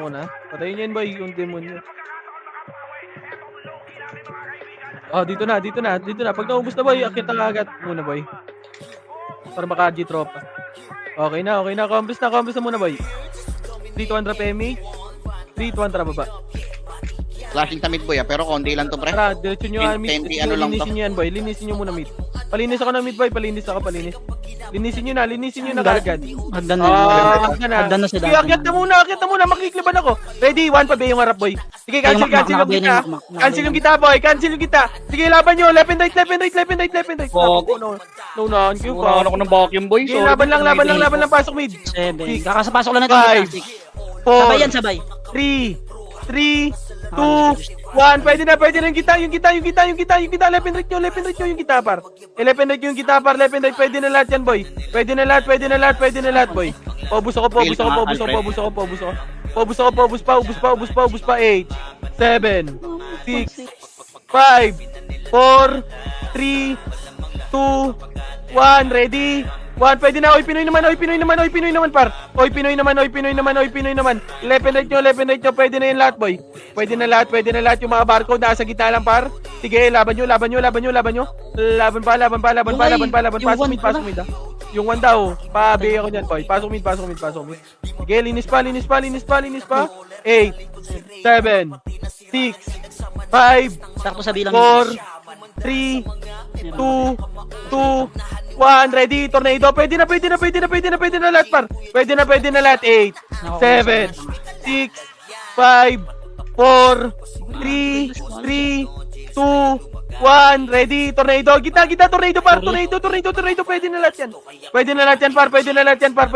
ko na. Patayin nyo yun, boy, yung demon nyo. Dito na. Pag naubos na, boy, akit na agad muna, boy. Para maka-G tropa. Okay na. Compress na muna, boy. 3-200 PMA. 3-200 baba. Flashing sa mid boy pero konti lang to pre. Tara, diretso nyo nga mid. 20 ano lang to. Linisin nyo yan boy. Linisin nyo muna mid. Palinis ako ng mid boy. Palinis ako, palinis. Linisin nyo na kagad. Hagdan na. Hagdan na si Sige, Dagan. akyat na muna. Makikliban ako. Ready, 1 pa ba yung harap boy? Sige, cancel yung kita. Cancel yung kita boy. Cancel yung kita. Sige, laban nyo. Left and right. Gogo. No, queue Kumakan ako ng vacuum boy. Sige, laban lang. Pasok mid. 7. Kakasapasok lang natin. 5, Sabay 4, yan, sabay. 3, 2, 1. Pwede na yung kita. Left and right nyo yung kita par. Left and right yung kita par. Left and right. Pwede na lahat yan boy. Pwede na lahat boy. Pobus ako. Ubus pa. 8, 7, 6, 5, 4, 3, 2, 1. Ready? 1, pwede na. Oy, Pinoy naman par. Oy, Pinoy naman. Left and right nyo. Pwede na yan lahat, boy. Pwede na lahat. Yung mga barcode nasa gitna lang, par. Sige, laban nyo. Laban pa. Pasok mid. Yung 1 daw. Pabi ako niyan, boy. Pasok mid. Sige, linis pa. 8, 7, 6, 5, Sakto sa bilang. 4, 3, 2, 1. Ready? Tornado. Pwede na lahat, par. Pwede na lahat. 8, 7, 6, 5, 4, 3, 2, 1. Ready? Tornado. Kita, tornado, par. Tornado. Pwede na lahat yan, par.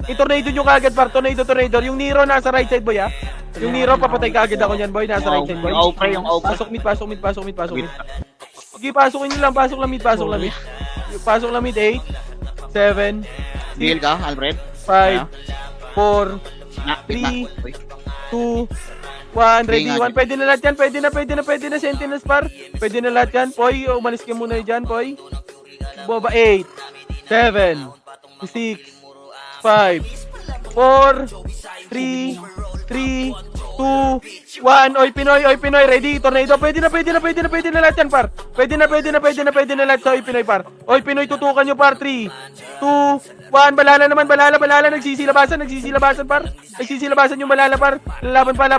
I-tornado nyo kagad, par. Tornado. Yung Nero nasa right side, boy, ha? Yung Nero, papatay kagad ako niyan, boy. Nasa right side, boy. Yung Opre. Pasok mid. Sige, pasok lang mid. Pasok lang mid. 8, 7, Deal ka, Alfred? 5, 4, Na, 3, 2, 1. Ready? 1. Pwede na lahat yan. Pwede na. Sentinels, par. Pwede na lahat yan. Poy, umalis ka muna dyan, Poy. Boba. 8, 7, 6, 5, 4, 3, 2, 1. Oy, Pinoy. Ready? Tornado. Pwede na lahat yan, par. Pwede na lahat sa Oy, Pinoy, par. Oy, Pinoy, tutukan nyo, par. 3, 2, 1. Balala. Nagsisilabasan, par. Nagsisilabasan yung balala, par. Laban pa.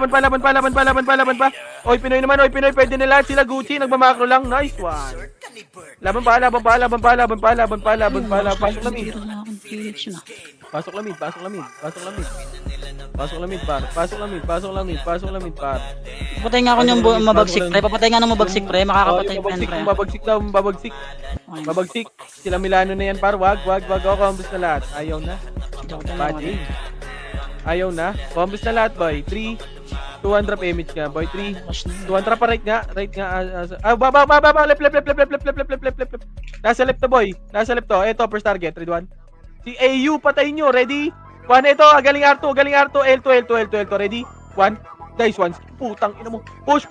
Oy, Pinoy naman. Pwede na lahat. Sila Gucci, nagmamakro lang. Nice one. Laban pa. Pasok lamid. Pasok lamid, par. Papatay nga ako yung mabagsik, pre. Makakapatay pa yan, pre. Mabagsik. Sila Milano na yan, par. Wag. Combos na lahat. Ayaw na. Bading. Ayaw na. Combos na lahat, boy. 3, 200 image nga, boy. 3, 200 pa right nga. Baba. Left. Nasa left to, boy. Eto, first target. Ready, 1. Si AU, patay nyo. Ready? 1, ito. Galing R2. L2. Ready? 1. Nice one. Putang ina mo. Push.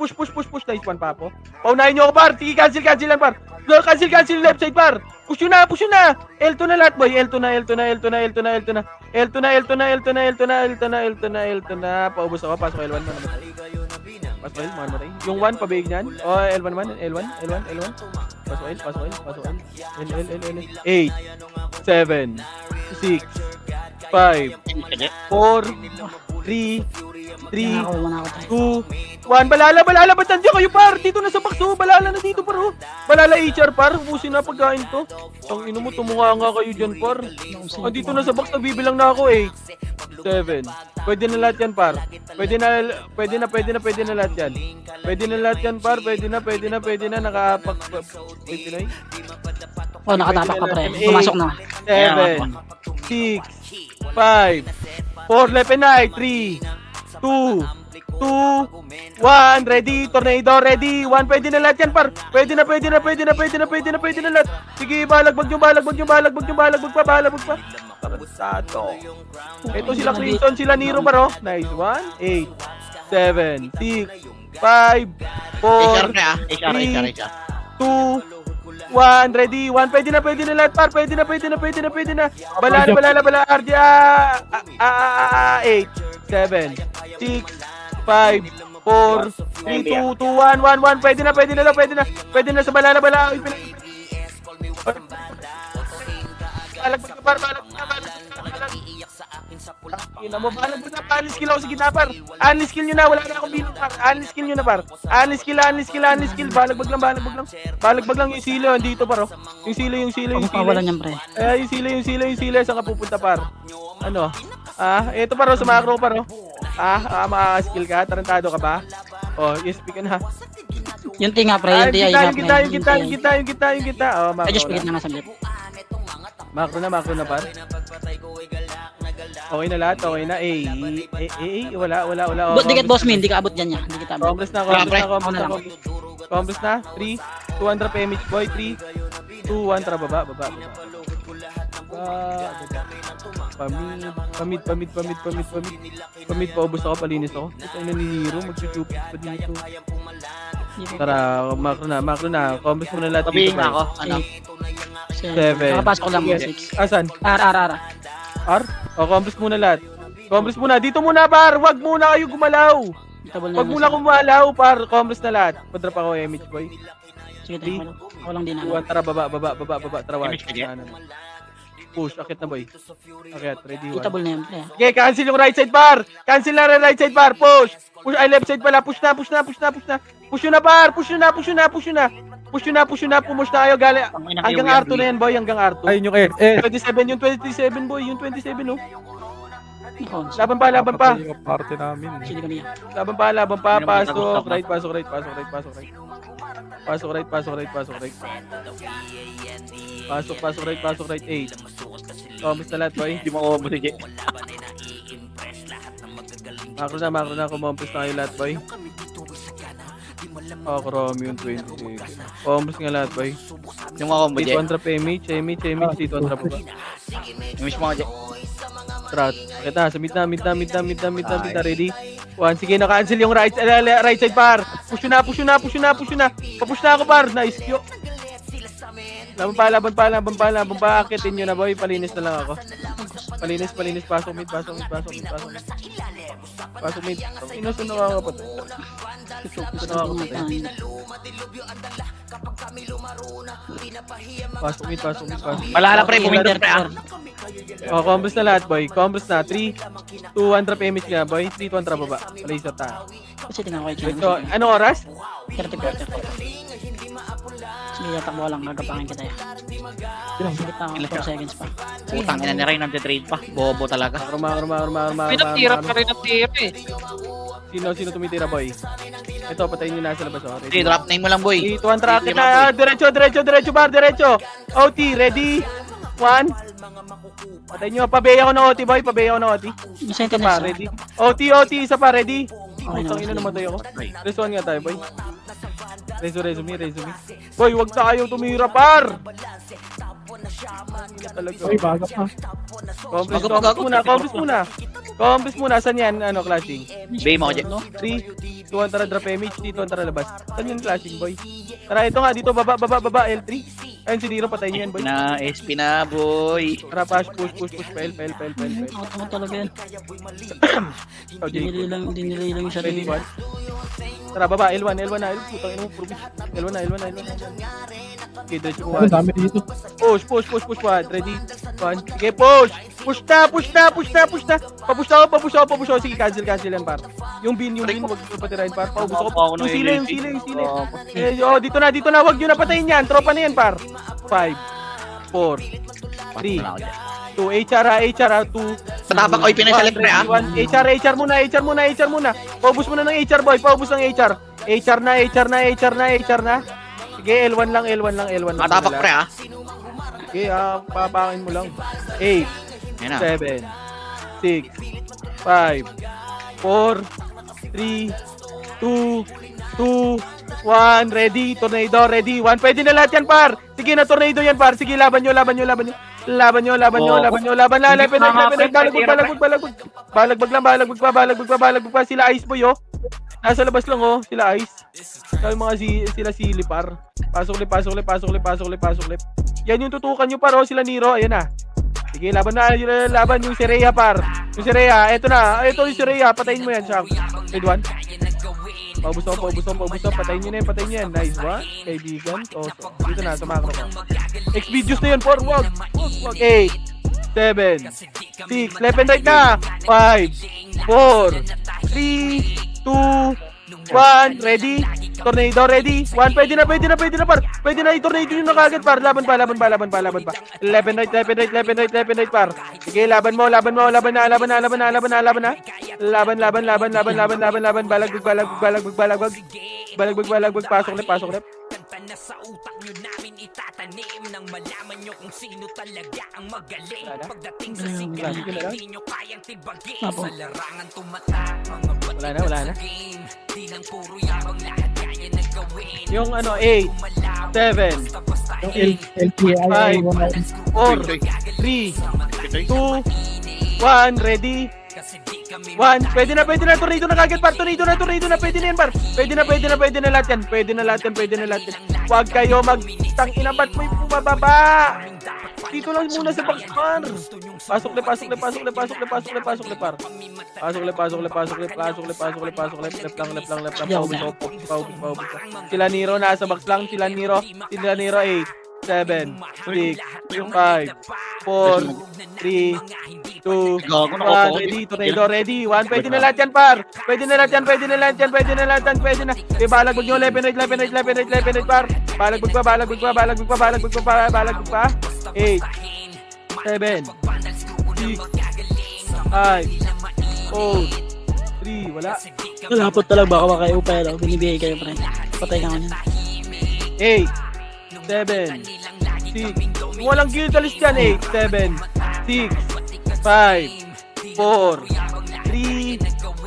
Nice one, papo. Paunahin nyo ako, par. Sige, cancel lang, par. Cancel left side, par. Push yun na. L2 na lahat, boy. L2 na. Paubos ako. Pasok L1 man. Pasok L, man. Yung 1, pabig niyan. Oh, L1 man. L1. Pasok L. L. 8, 7, 6, 5, 4, 3, 2, 1. Balala. Ba't nandiyan kayo, par? Dito na sa bakso. Balala na dito, par. Balala HR, par. Ubusin na pagkain to. Ang ino mo, tumunga nga kayo dyan, par. Dito na sa box, nagbibilang na ako, 8, 7. Pwede na lahat yan, par. Pwede na lahat yan. Pwede na lahat yan, par. Pwede na. Nakapak. Pinoy. Oh, nakatapak ka, pre. Pumasok na. 7, 6, 5, 4, left and right. 3, 2, 1. Ready? Tornado. Ready? 1. Pwede na lahat yan, par. Pwede na lahat. Sige, balagbag pa. Balabag pa. Tarantado. Ito sila Clinton, sila Nero, baro. Nice one. 8, 7, 6, 5, 4, 3, 2, 1. Ready? 1. Pwede na lahat, par. Pwede na. Balala. RJ. 8, 7, 6, 5, 4, 3, 2, 1. Pwede na sa balala. Balagbag ka, par. Ina mo, balag mo na, unskill ako sa gitna, par. Unskill nyo na, wala na akong bilang, par. Unskill nyo na, par. Unskill. Balagbag lang. Balagbag lang yung silo, dito, par, oh. Yung silo. Pagpapawalan niyan, pre. Yung silo, saan ka pupunta, par? Ano? Eto, par, oh, sa macro, par, oh. Maka-skill ka, tarantado ka ba? Oh, yes, speak na. Yung tinga, pre. Yung Kita. Oh, macro Ay, just na. pigit na nga saglit. Macro na, par. Okay na lahat, okay na. Wala. Dikit boss min, di ka abot dyan niya. Di kita abot. Compres na. 3, 200 PMH boy. 3, 2, 1, tara baba. Pamid, paubos ako, palinis ako. Ito ay nanihiro, mag-stupid pa dito. Tara, macro na. Compres mo na lahat Sabihin dito, na ako, par. ano? 7. Nakapasok ko lang, Yes. 6. Asan? R. R? O, compres muna lahat. Compres muna. Dito muna, par. Wag muna kayo gumalaw. Double Wag muna gumalaw, par. Compres na lahat. Padrap ako, MH boy. Sige, tayo. Ako lang din. Tuwan, tara, baba. Tara, watch. MH ka dyan? Push, akit na, boy. Akit, ready, one. Itable na yan, pre. Okay, cancel yung right side, par. Cancel na rin right side, par. Push. Ay, left side pala. Push na. Push yun na, par. Push yun na. Push na kayo, gali. Hanggang R2 na yan, boy. Hanggang R2. Ayun yung 27, yung 27, boy. Yung 27, no? Laban pa. Yung party namin. Sige ko niya. Laban pa. Pasok right. Pasok right. Pasok right. 8. Thomas na lahat, boy. Hindi mo ako musige. Macro na. Kumompos na kayo lahat, boy. Chrome yung 20. Kumompos nga lahat, boy. Yung mga kombo Dito dyan. 100 PMH. Dito 100 pa ba? Yung mismo mga dyan. Strat. Kita, sa mid na. Ready? 1. Sige, na-cancel yung right side, par. Push na. Papush na ako, par. Nice. Yo. Laban pa. Akitin nyo na, boy. Palinis na lang ako. Palinis. Pasok mid. Inusun na ako patay. Pasok mid. Malala pre, puminter pre ah. Combos na lahat, boy. Combos na. 3, 2, 1 trap image nga, boy. 3, 2, 1 trap baba. Palisa ta. Kasi tingnan ko kayo. So, anong oras? 30. Sige, takbo lang. Gagapangin kita yan. Sige pa ako. 4 seconds pa. Utang ina ni Ray nagte-trade pa. Bobo talaga. Pinatira pa rin ang tira eh. Sino tumitira, boy? Ito, patayin nyo na sa labas, oh. Sige, drop name mo lang boy. 3, 2, 1 trap kita. Diretso. OT, ready? 1. Patayin nyo. Pabeya ko ng OT, boy. Isa Isa pa, ready? OT, isa pa, ready? Okay, Ang ina namatay ako. Resuan nga tayo, boy. Resume. Boy, wag na kayong tumira, par! Talaga. Ay, bagap na. Compres muna. Saan yan? Ano, clashing? Bay mo ako dyan. 3, 2, 1, tara, drop image. Dito, tara, labas. Saan yung clashing, boy? Tara, ito nga, dito, baba, L3. Ayun, si Diro, patayin yan, boy. SP na boy. Tara, push, fail. Ako talaga yan. Oh, Jay. Hindi nililang yung Ready, sarili. 1. Tara, baba, L1. Putang ina mo, promise. L1 na. Okay, diretso ko, Ang 1. dami dito. Push, 1. Ready? 1. Sige, push! Push na! Papush ako. Sige, cancel yan, par. Yung bin, wag nyo patirahin, par. Paubos ako. Yung sila. Dito na. Wag nyo na patayin yan. Tropa na yan, par. 5, 4, 3, 2, HR, 2. Patapak ko ipinasalit pre ah. HR muna. Paubos mo na ng HR, boy. HR na. Sige, L1 lang. Patapak pre ah. Okay, papakin mo lang. 8, Yan na. 7, 6, 5, 4, 3, 2, 1, ready, tornado, ready, 1, pwede na lahat yan, par. Sige na, tornado yan, par. Sige, laban nyo. Laban, balagbag pa, sila ice boy, oh. Nasa labas lang, oh, sila ice. Kaya mga sila sili, par. Pasok lip. Yan yung tutukan nyo, par, oh, sila Nero, ayan na. Sige, laban yung si Rhea, par. Yung si Rhea, eto yung si Rhea, patayin mo yan, Shaq. Mid 1. Paubos ako, patayin nyo na yan. Nice one, kaibigan. Oh, dito na, sa macro ko. X videos na yun, 4, wag. 8, 7, 6, left and right na. 5, 4, 3, 2, 1, ready? Tornado, ready? 1, pwede na par. Pwede na i-tornado yun na kagad par. Laban pa. Left and right par. Sige, laban na. Laban. Balagbag. Pasok left. Kanta na sa utak nyo namin itatanim nang malaman nyo kung sino talaga ang magaling. Pagdating sa sigaw, hindi nyo kayang tibagin. Sa larangan tumatak, mga batik Wala na. sa game. Di lang puro yabang, lahat kaya na gawin. Yung 8, 7, Yung LPI, 4, 3, 2, 1, ready? 1, pwede na, tornado na kagad par, tornado na, pwede na yan par, pwede na lahat yan, pwede na lahat yan, huwag kayo tangina, ba't may bumababa, dito lang muna sa box par, pasok le par, left lang, paubos, sila Nero, nasa box lang, sila Nero, 8, 7, 6, 5, 4, 3, 2, 1, ready, tornado, ready, 1, pwede na lahat yan par, pwede na. Okay, balagbag nyo, left and right par, balagbag pa, 8, 7, 6, 5, 4, 3, wala, Malapot talaga baka makaiupay daw. Binibigay kayo pre. Patay ka niyan. 8, 7, 6, walang gildalis dyan, 8, 7, 6, 5, 4, 3,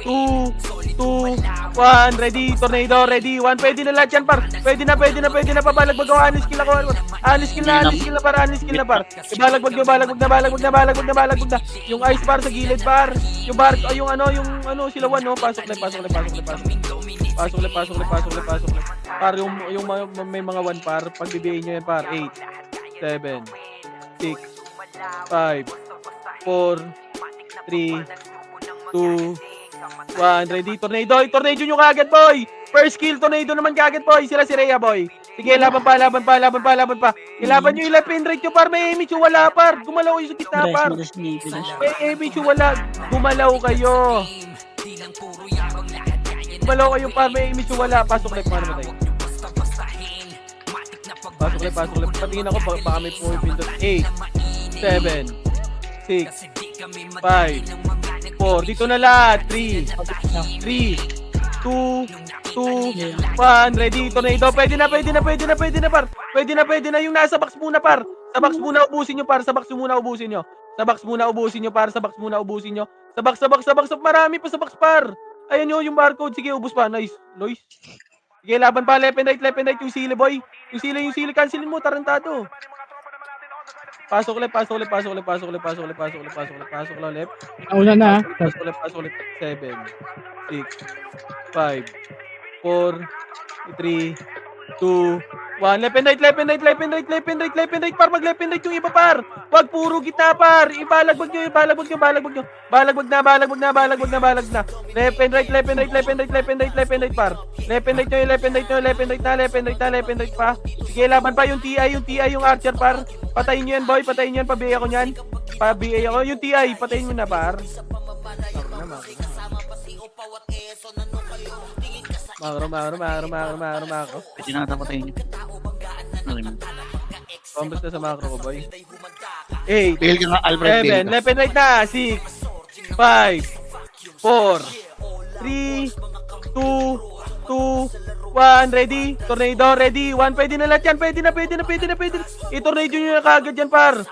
2, 1, ready, tornado, ready, 1, pwede na lahat yan par, pwede na, pabalagbag ako, honest skill na par, balagbag na, yung ice par sa gilid par, yung bar, yung sila 1, no, pasok le, par, yung may mga 1 par, pagbibigay nyo yan par, 8, 7, 6, 5, 4, 3, 2, 1, ready, tornado nyo kagad boy, first kill, tornado naman kagad boy, sila si Rhea boy, sige, laban pa, ilaban nyo yung left and right nyo par, may image yung wala par, gumalaw kayo sa gitna par, may image yung wala, gumalaw kayo par, may image yung wala, pasok left, paano ba tayo? Pasok left, patingin ako, baka may pumipindot, 8, 7, 6, 5, 4, dito na lahat, 3, 2, 1, ready, tornado, pwede na par, pwede na yung nasa box muna par, sa box muna ubusin nyo par, sa box muna ubusin nyo, marami pa sa box par, ayan nyo yung barcode, sige, ubus pa, nice, sige, laban pa, left and right, yung sili boy, yung sili, cancelin mo, tarantado. Pasok left, left. Nauna na. Pasok left. 7, 6, 5, 4, 3, 2, 1. Left and right. Par, mag left and right yung iba par. Wag puro gitna par. Ibalagbag nyo. Balagbag na. Left and right par. Left and right pa. Sige, laban pa yung TI, yung Archer par. Patayin nyo yan boy, pabigay ako nyan. Yung TI, patayin nyo na par. Makro. Pwede na natapatayin niyo. Combos na sa macro ko boy. 8, Bail ka nga, Alfred. 7, left and right na, 6, 5, 4, 3, 2, 1, ready, tornado, ready, 1, pwede na lahat yan, pwede na, i-tornado nyo na kagad yan par.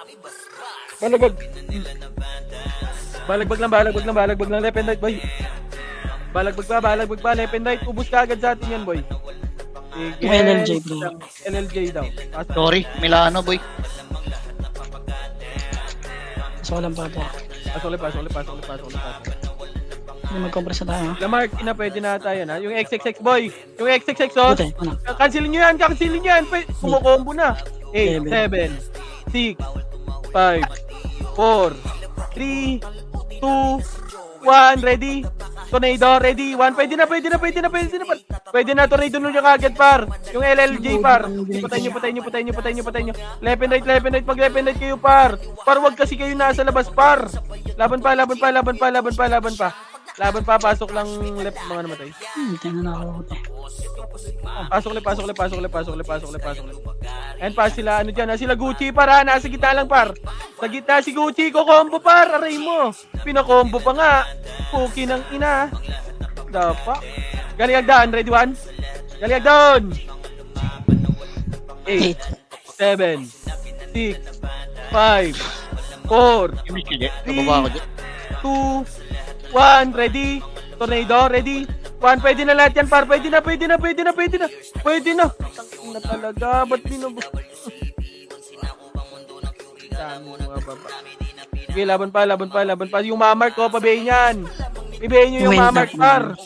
Balagbag lang, left and right boy. Balagbag pa, left and right, ubus kagad sa atin yan boy. Sige, LLJ bro. LLJ daw. Sorry, Milano boy. So lang pa po. Pasok. Hindi mag-compress na tayo. Lamarck, pwede na tayo na. Yung XXX boy. Yung XXX oh. Buti, ano? Cancelin nyo yan. Kumukombo na. 8, 7, 6, 5, 4, 3, 2, 1. Ready? Tornado, ready. 1, pwede na. Pwede na, tornado nyo kagad, par. Yung LLJ, par. Patayin nyo. Left and right. Pag left and right kayo, par. Par, wag kasi kayo nasa labas, par. Laban pa. Pasok lang left, mga namatay. Tingnan na ako. Pasok left. And pa sila, ano dyan, sila Gucci, par, ha? Nasa gitna lang, par. Sa gitna si Gucci, ko-combo, par. Aray mo. Pinakombo pa nga. Puki ng ina. Dapa. Galing agdaan, ready 1? Galing agdaan. 8, 7, 6, 5, 4, Yung miss nababa ako dyan. 2, 1, ready? Tornado, ready? 1, pwede na lahat yan, par. Pwede na. Pwede na talaga. Ba't binubos? Sige, laban pa. Yung mamark ko, pabayin yan. Ibayin nyo yung mamark, par.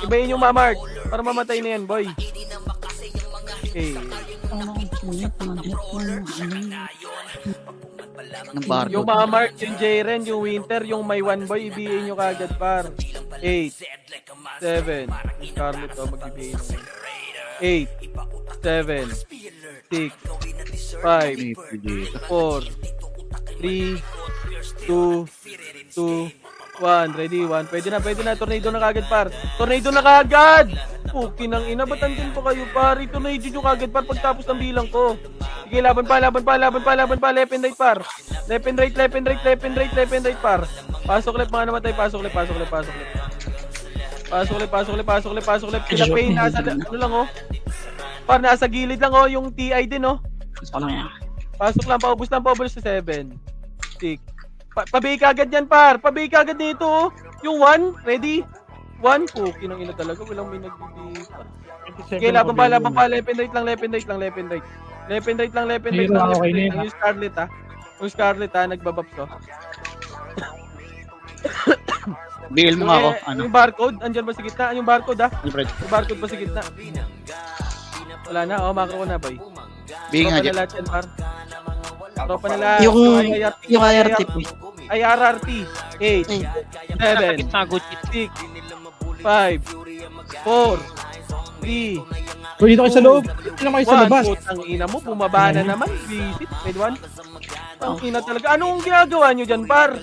Ibayin yung mamark. Para mamatay na yan, boy. Okay. Ng barcode. Yung mamark, yung Jaren, yung Winter, yung may one boy, ibihin nyo kagad, par. 8, 7, Scarlet, magbibigay ng 8, 7, 6, 5, 4, 3, 2, 1, ready, 1. Pwede na, tornado na kagad, par. Tornado na kagad! Puki ng ina, ba't andun pa kayo, par? Tornado nyo kagad, par, pagtapos ng bilang ko. Sige, laban pa, left and right, par. Left and right, par. Pasok left, mga namatay, pasok left. Sila Pain, nasa, ano lang, oh. Par, nasa gilid lang, oh, yung TI din, oh. Pasok lang, paubos sa 7, 6. Pabay kagad yan, par. Pabay kagad dito, oh. Yung 1, ready? 1, puki ng ina talaga, walang may nagbibigay. Okay, laban pa, left and right lang. Yung Scarlet, ha. Yung Scarlet, ha, nagbabaps, oh. BL mo nga ako. Ano? Yung barcode, andyan ba sa gitna? Yung barcode, ha. Yung Fred. Yung barcode pa sa gitna. Wala na, oh, macro ko na, boy. Bigay nga Tropa na dyan. lahat yan, par. Tropa na lahat. Yung IRT po. Ay, RRT. 8, 7, Sakit na Gucci. 6, 5, 4, 3, Uy, dito kayo sa loob. Dito lang kayo sa labas. Putang ina mo, bumaba na naman. Visit, grade 1. Ang ina talaga. Anong ginagawa nyo dyan, par?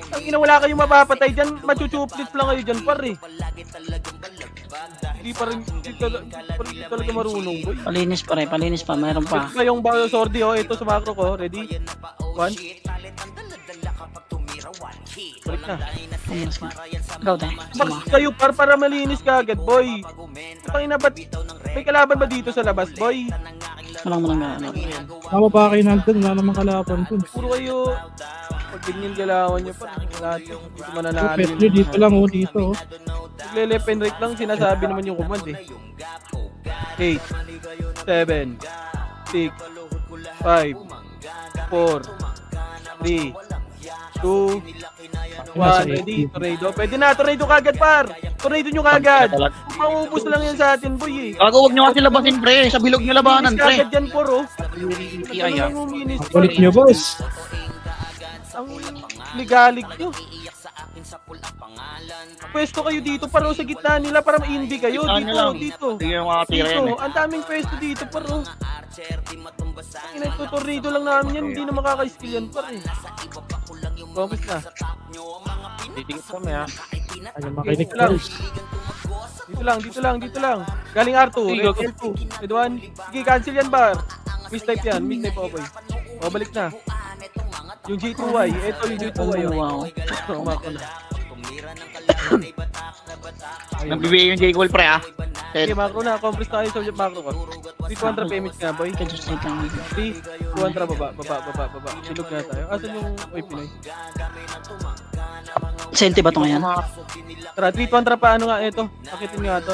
Ang ina, wala kayong mapapatay dyan. Machuchuplit lang kayo dyan, par, eh. Hindi talaga marunong, boy. Palinis pa. Mayroon pa. Ito yung sordi, oh. Ito sa macro ko. Ready? 1. Balik na. Ikaw, te. Max kayo, par, para malinis ka agad, boy. Putang ina, ba't may kalaban ba dito sa labas, boy? Walang gano'n. Tama pa kayo nandun. Wala namang kalaban dun. Puro kayo, pag ganyan galawan nyo, par, lahat yung dito mananalo. Petri, dito lang, oh. Dito, oh. Left and right lang, sinasabi naman yung command, eh. 8, 7, 6, 5, 4, 3, 2, 1, ready, tornado. Pwede na, tornado kagad, par. Tornado nyo kagad. Maubos lang yan sa atin, boy, eh. Gago, huwag nyo kasi labasin, pre. Sa bilog nyo labanan, Minis pre. kagad yan, por, oh. TI, ah. Minis, Ang kulit nyo, boss. ang ligalig nyo. Pwesto kayo dito, paro sa gitna nila para ma-invi kayo. Saan nyo lang? Dito. Sige yung mga tira yan, eh. Ang daming pwesto dito, paro. Tornado lang namin yan, hindi na makaka-skill yan, par, eh. Promise na. Titigit kami, ha. Ayun, makinig Dito lang. ko. Dito lang. Galing R2, red L2, red 1. Sige, cancel yan, bar. Mistype yan, mistype ako, boy. O, balik na. Yung G2Y, ito yung G2Y. Wow. Umako na. Nagbibigay yung J-Call, pre, ah. Okay, macro na. Compress na kayo sa macro ko. 300 payments nga, boy. 3, 200 baba. Silog na tayo. Asan yung... Uy, Pinoy. Senti ba ito ngayon? Tara, 300 pa. Ano nga, ito. Akitin nyo nga ito.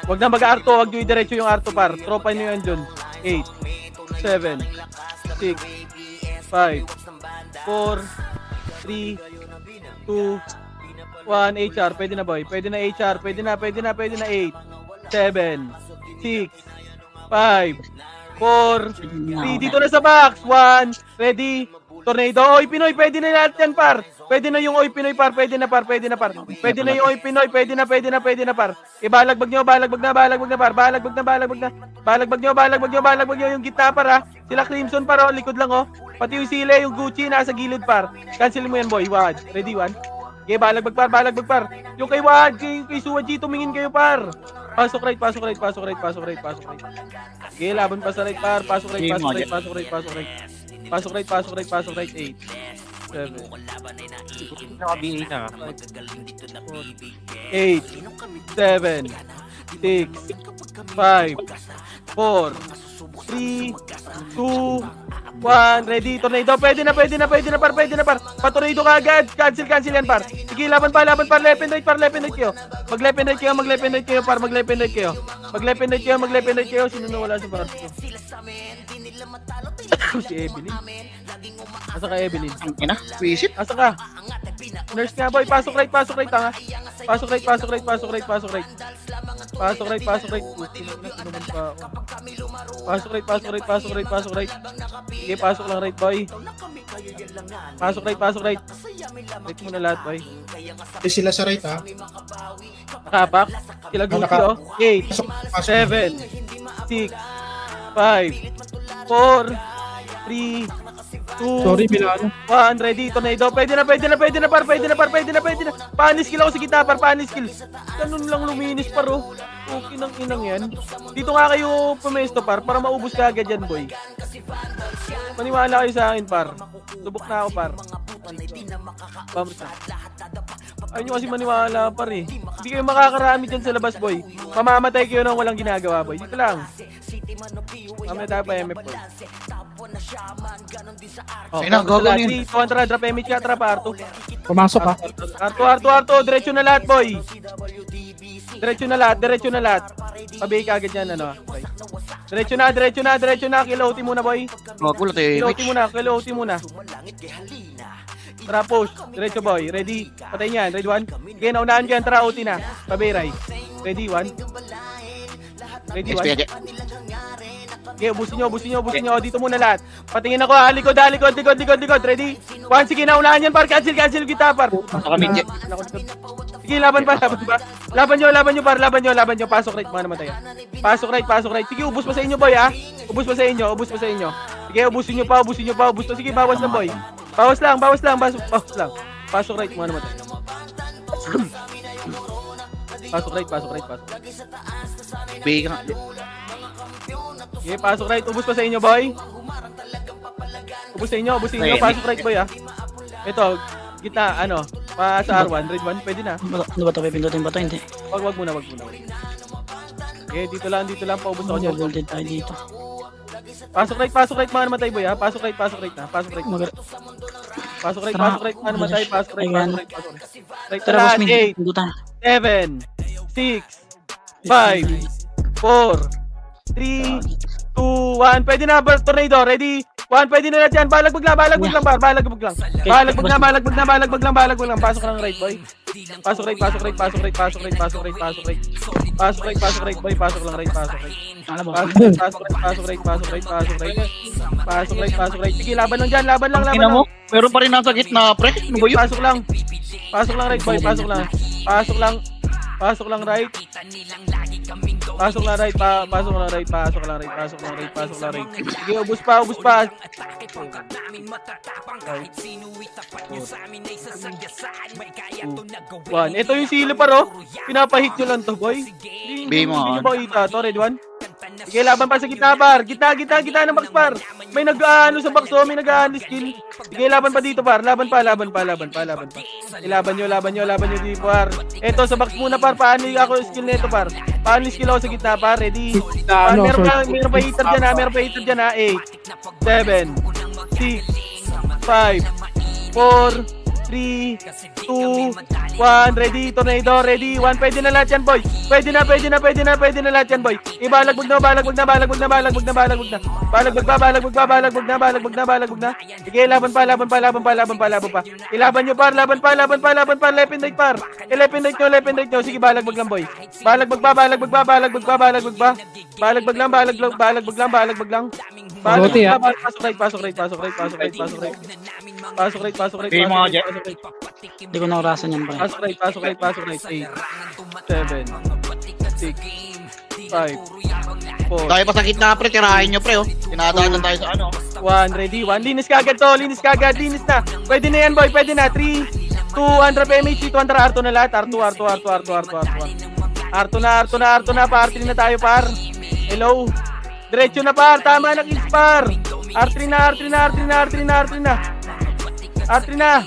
Huwag na mag-R2. Huwag nyo i-diretso yung R2, par. Tropa nyo yan dyan. 8, 7, 6, 5, 4, 3, 2, 1, HR. Pwede na, boy. Pwede na HR. Pwede na 8, 7, 6, 5, 4, 4, 3, dito na sa box. 1, ready, tornado. Oy Pinoy, pwede na lahat yan par. Pwede na yung Oy Pinoy par, pwede na par, pwede na par. Pwede na yung Oy Pinoy, pwede na par. Balagbag nyo par, balagbag nyo yung gitna par ha. Sila Crimson par, likod lang oh. Pati yung Sile, yung Gucci, nasa gilid par. Cancel mo yan boy, Wad. Ready, 1. Okay, balagbag par. Yung kay Wad, kay Suwaji, tumingin kayo par. Pasok right. Okay, laban pa sa right par, pasok right. 8, 7, Naka-BA na. 8, 7, 6, 5, 4, 3, 2, 1, ready, tornado, pwede na par, patornado ka agad, cancel yan par, sige, laban pa, left and right kayo, mag-left and right kayo, sino na wala sa par? Si Evelyn. Asa ka Evelyn? Ang ina, visit. Asa ka? Nurse nga boy, pasok right tanga. Pasok right. Pasok right. Sige, pasok lang right boy. Pasok right. Right mo na lahat boy. Sila sa right ha. Nakapak. Sila Gucci oh. 8, 7, 6, 5, 4, 3, 2, Sorry, Milano. 1, ready, tornado. Pwede na par. Panis kill ako sa gitna par, panis kill. Ganun lang luminis par oh. Okay nang inang yan. Dito nga kayo pumesto par, para maubos ka agad yan boy. Maniwala kayo sa akin par. Subok na ako par. Bumps na. Ayun nyo kasi maniwala par eh. Hindi kayo makakarami dyan sa labas boy. Mamamatay kayo nang walang ginagawa boy. Dito lang. Mamaya tayo pa MF boy. Oh, Ay na, gagawin yun. 200, drop MH ka, trap Arto. Pumasok ha. Arto, diretso na lahat boy. Diretso na lahat. Pabay ka agad yan ano. Okay. Diretso na, kilauti muna boy. Magulat eh. Kilauti muna. Tara push, diretso boy, ready? Patay niyan, ready 1. Okay, naunahan ka yan, tara OT na. Pabay right. Ready 1. Ready 1. Okay, ubusin nyo. Dito muna lahat. Patingin ako ha. Likod. Ready? 1, sige, naunahan yan par. Cancel kita par. Nakamidya. Sige, laban pa. Laban nyo par. Pasok right, mga namatay. Pasok right. Sige, ubus pa sa inyo boy ha. Ubus pa sa inyo. Sige, ubusin nyo pa. Sige, bawas lang boy. Bawas lang. Pasok right, mga namatay. Pasok right. Bigay ka. Okay, pasok right. Ubus pa sa inyo, boy. Ubus sa inyo. Pasok right, boy, ah. Ito, gitna, ano, pa sa R1, red 1, pwede na. Ano ba ito? Pipindutin ba ito? Hindi. Wag muna. Okay, dito lang, paubos ako dyan. Golden tayo dito. Pasok right, mga namatay, boy, ah. Pasok right na. Pasok right, mga namatay. Pasok right. Right, Tara, boss, 8, 7, 6, 5, 4, 3, 2, 1. Pwede na, tornado. Ready? 1, pwede na lahat yan. Balagbag lang. Balagbag lang. Pasok lang right, boy. Pasok right, boy. Pasok lang right. Pasok right. Sige, laban lang dyan. Laban lang. Ina mo, meron pa rin nasa gitna pre. Ano ba yun? Pasok lang right, boy. Pasok lang right. Pasok lang right. Sige, ubus pa. One. Ito yung silo paro. Pinapahit nyo lang to, boy. Hindi nyo makita to, red 1. Sige, laban pa sa gitna, par. Gitna ng box, par. May nag-ano sa box, may nag-ano skill. Sige, laban pa dito, par. Laban pa. Ilaban nyo dito, par. Ito, sa box muna, par. Paano ako skill nito, par? Paano skill ako sa gitna, par? Ready? Meron pa hitter dyan, ha? 8, 7, 6, 5, 4, 3, 2, 1, ready, tornado, ready, 1, pwede na lahat yan, boy. Pwede na lahat yan, boy. Balagbog na. Balagbog na. Sige, laban pa. Ilaban nyo, par, laban pa. Left and right, par. Left and right nyo. Sige, balagbog lang, boy. Balagbog ba. Balagbog lang. Buti, ah. Pasok right. Hey, mga Jet. Hindi ko naurasan yan, pre. Pasok right. 8, 7, 6, 5, 4, Tayo pa sa gitna, pre. Tirahin nyo, pre, oh. Tinadaan lang tayo sa ano. 1, ready, 1. Linis ka agad to. Linis na. Pwede na yan, boy. Pwede na. 3, 2, 1, drop MH. 2, Arto na lahat. Arto na. Party na tayo, par. Hello. Diretso na, par. Tama na, kids, par. R3 na.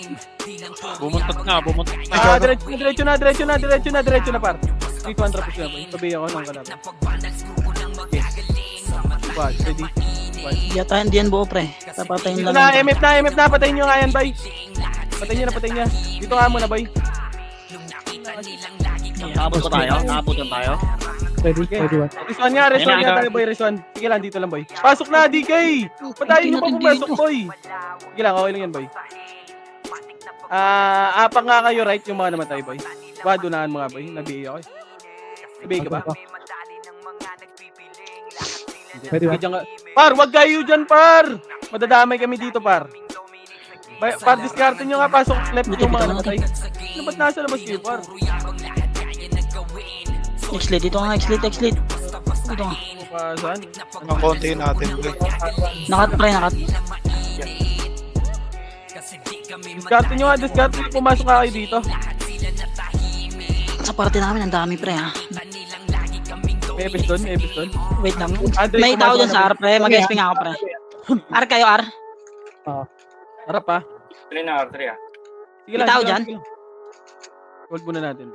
Bumuntot na. Diretso na, par. 3, 2, 1, drop na, boy. Tabi ako ng kalaban. Okay. 1, ready. 1. Yata hindi yan buo, pre. Papatayin Dito lang. na, MF na. Patayin nyo nga yan, boy. Patayin nyo. Dito nga muna, boy. Nakabutan tayo. Ready, Okay. ready, 1. Reswan nga tayo, boy. Sige lang, dito lang, boy. Pasok na, DK! Patayin nyo pa pumasok, boy. Sige lang, okay lang yan, boy. Apang nga kayo, right, yung mga namatay, boy. Wadunahan mga, boy. Nabigay ako, eh. Nabigay ka ba? Ready, Sige, 1. dyan ka. Par, wag kayo dyan, par! Madadamay kami dito, par. Par, discard nyo nga, pasok left yung mga namatay. Ano ba't nasa labas kayo, par? X-lit. Dito nga, X-lit. Dito nga. Saan? Ang konti natin. Nakat, pre. Discard nyo, pumasok nga kayo dito. Sa party namin, ang dami, pre, ha. May ebis doon. Wait lang. Andre, May tao dyan pumasok sa na. R, pre. Mag-SP nga ako, pre. R kayo, R. Harap, ha? 3 na, 3 ah. Sige May tao dyan? Hold muna natin.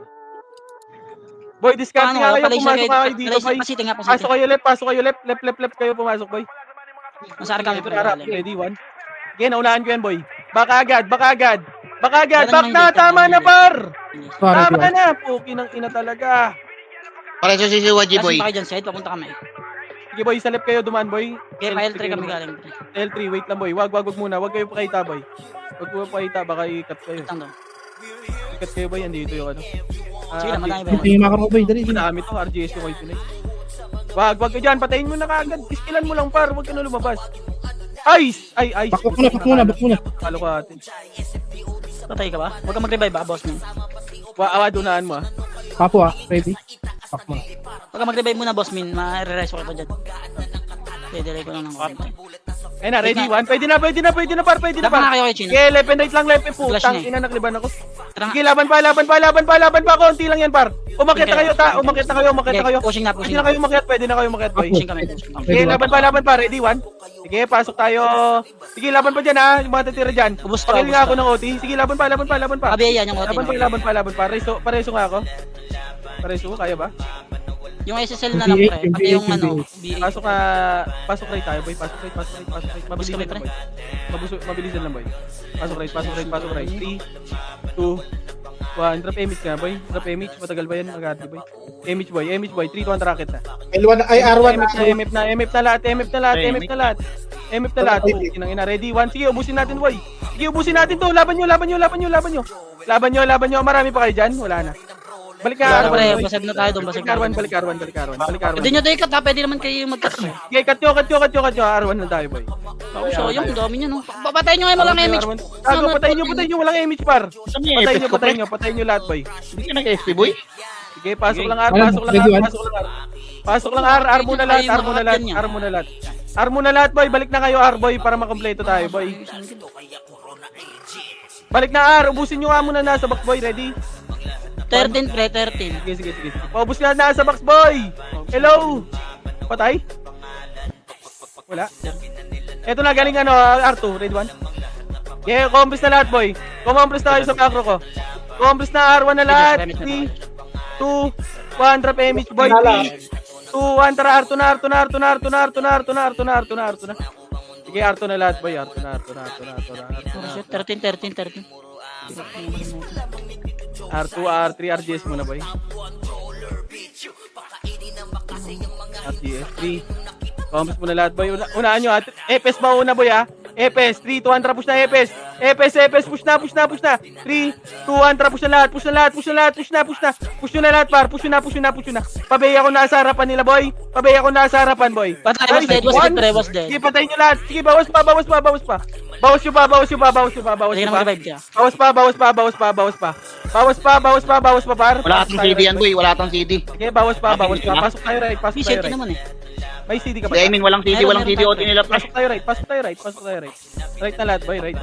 Boy, discard nga kayo, pumasok kayo dito, boy. Pasiti nga, Pasok kayo left. Left kayo pumasok, boy. Nasa R kami, pre. Harap, ready, 1. Okay, naunahan ko yan, boy. Baka agad. Meron Back nang na, date, tama meron na, nang par. Ready, Tama 1. na. Puki ng ina talaga. Para sa sisiwaji, boy. Pasok kayo dyan, side. Papunta kami. Sige, boy, sa left kayo dumaan, boy. Okay, pa L3 kami galing, pre. L3, wait lang, boy. Wag muna. Wag kayo pakita, boy. Wag mo pakita, baka i-cut kayo. Lang daw. I-cut kayo, boy. Andito yung ano. Sige lang, madami ba Ito yan? yung macro, boy. Dali. Madami to, RGS yung kayo tunay. Wag ka dyan. Patayin mo na kaagad. Iskilan mo lang, par. Wag ka na lumabas. Ay! Back muna. Palo ka atin. Patay ka ba? Huwag ka mag-revive, ba, boss mo. Dunaan mo, ah. Papo, ah. Ready. Back muna. Huwag ka mag-revive muna, boss min. Ma-re-res ko dyan. Delay ko lang ng konti. Ayun na, ready, 1. Pwede na, par. Pwede na, Laban na par. kayo kay Chino. Okay, left and right lang, left and Flash putang na eh. ina, nakliban ako. Tara nga. Sige, laban pa. Konti lang yan, par. Umakyat na kayo, umakyat na kayo. Pushing na. Pwede na kayo umakyat, boy. Pushing kami. Sige, laban pa. Ready, 1. Sige, pasok tayo. Sige, laban pa dyan, ha. Yung mga tatira dyan. Ubus to, Pakil ubus nga to. ako ng OT. Sige, laban pa. Kabi yan yung OT. Laban pa. Pareso nga ako. Pareso, kaya ba? Yung SSL na lang, pre. Pati yung ano, BA. Pasok right tayo, boy. Pasok right. Mabilisan Kami, lang, boy. Mabilisan lang, boy. Pasok right. 3, 2, 1. Drop image nga, boy. Matagal ba yan? Agad, boy. Image, boy. 3, 2, 1, rocket na. L1 ay R1 MF na lahat. Inang ina, ready, 1. Sige, ubusin natin, boy. Sige, ubusin natin to. Laban nyo. Marami pa kayo dyan? Wala na. Balik ka, Pre, boy. basag na tayo doon. Basag na. Balik R1. Pwede nyo tayo ikat, ha? Pwede naman kayo mag-cut. Okay, cut nyo. R1 lang tayo, boy. So, yung dami nyo, no? Papatayin nyo ngayon walang image. Gago, patayin nyo. Walang image, par. Saan yung FF ko, pre? Patayin nyo lahat, boy. Hindi ka nag-FP, boy. Sige, pasok lang R. Pasok lang R. R muna lahat, boy. Balik na kayo, R, boy, para makompleto tayo, boy. Balik na R. Ubusin nyo nga muna nasa box, boy. Ready? 13, pre, 13. Sige. Paubos na nasa box, boy. Hello. Patay? Wala. Eto na, galing ano, R2. Ready, 1. Okay, compres na lahat, boy. Compres na kayo sa macro ko. Compres na R1 na lahat. 3, 2, 1, drop image, boy. 3, 2, 1, tara, R2 na. Sige, R2 na lahat, boy. R2 na. 13. R2, R3, RGS muna boy. RGS 3. Compass muna lahat boy. Unaan nyo ha. Epes ba una boy ha? Epes 3, 2, 1, push na Epes. Epes, push na. 3, 2, 1, push na lahat. Push nyo na lahat par. Push nyo na. Pabay ako na sa harapan nila boy. Boy. Patay, was dead, was dead, pre, was dead. Sige, patayin nyo lahat. Sige, bawas pa. Bawas nyo pa. Patay na mag-revive ka. Par. Wala atong CD yan, boy. Wala atong CD. Sige, bawas pa. Pasok tayo right. May safety naman eh. May CD ka ba? I mean, walang CD OT nila, pre. Pasok tayo right. Right na lahat, boy. Right.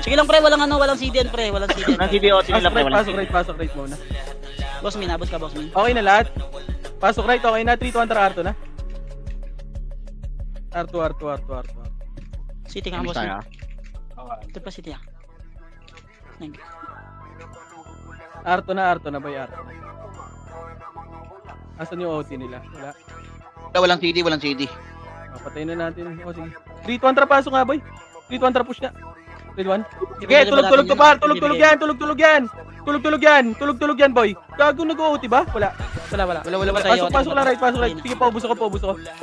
Sige lang pre, walang CD yan pre, walang CD yan. Walang CD OT nila, pre. Pasok right muna. Boss min, abos ka boss min. Okay na lahat. Pasok right, okay na. 3, 2, 1, R2 na. R2. City ka boss min. Tayo. Ito pa city ah. Thank you. R2 na, boy. R2 na. Asan yung OT nila? Wala. Walang CD. Patayin na natin. O, sige. 3, 2, 1, pasok nga, boy. 3, 2, 1, push na. 3, 2, 1. Sige, tulog to par. Tulog yan, boy. Gago nag-OT ba? Wala. Pasok lang right. Sige pa, ubus ako.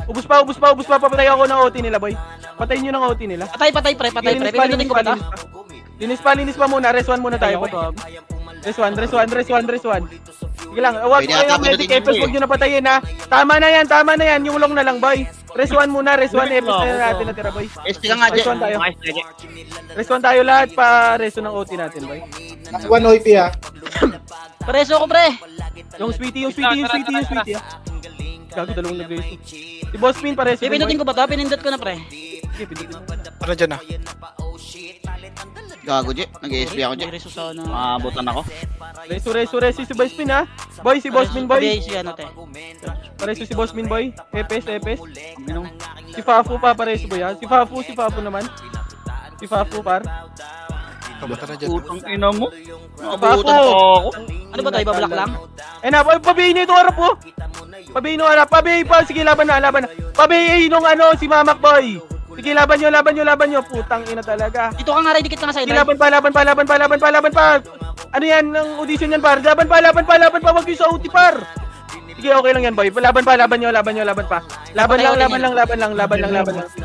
Ubus pa. Papatay ako ng OT nila, boy. Patayin nyo ng OT nila. Patay pre. Pinutin ko ba ta? Linis pa muna. Res 1 muna tayo, boy. Res 1. Sige lang, huwag Pwede kayo ata medic pinutin ko Epes, huwag nyo na patayin ha. Tama na yan, yung ulong na lang boy. Res 1 muna, Res 1 Epes na natin natira boy. SP ka nga, Res 1 tayo. Res 1 tayo lahat pa reso ng OT natin boy. 1 OP ah. Preso ko pre. Yung sweetie ha. Gago, dalawang nag-reso. Si Boss Min pareso. Pinutin ko ba ta? Pinindot ko na pre. Sige, pinutin mo. Para dyan ah. Gago, Je. Nag-SP ako, Je. May reso sa ano. Maabutan ako. Reso si Boss Min ha. Boy, si Boss Min boy. Si ano te. Pareso si Boss Min boy. Epes. Si Fafu pa pareso boy ha. Si Fafu naman. Si Fafu par. Kabata na dyan. Putang ina mo. Fafu. Maabutan pa ako. Ano ba tayo bablock lang? Eh na, pabihin niyo itong harap po. Pabihin pa. Sige, laban na. Pabihin nung si Mamak boy. Sige, laban nyo. Putang ina talaga. Dito ka nga rin, dikit ka nga sa Sige, side. laban pa. Ano yan, ng audition yan par. Laban pa. Wag kayo sa OT par. Sige, okay lang yan boy. Laban pa. Laban pa. Laban lang.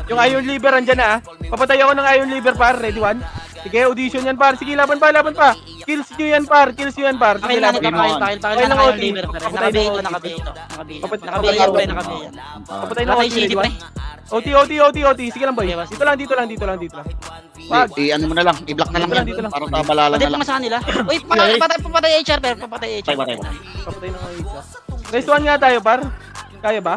Yung Iron Liver andyan na Papatay ako ng Iron Liver par. Ready one? Sige, audition yan par. Sige, laban pa. Kills nyo yan par. Sige, Pakil laban. na ng kayo OT. liver pre. Papatay ng OT. Nakabay pre. Papatay ng Patay OT. CD pre. OT. Sige lang boy. Dito lang. Wag. Ano mo na lang. I-block na lang Dito yan. lang. Parang tabalalan Patay na lang. pa sa kanila. Uy, papatay HR pre. Papatay HR. Patay. Papatay ng OT. Race 1 nga tayo par. Kaya ba?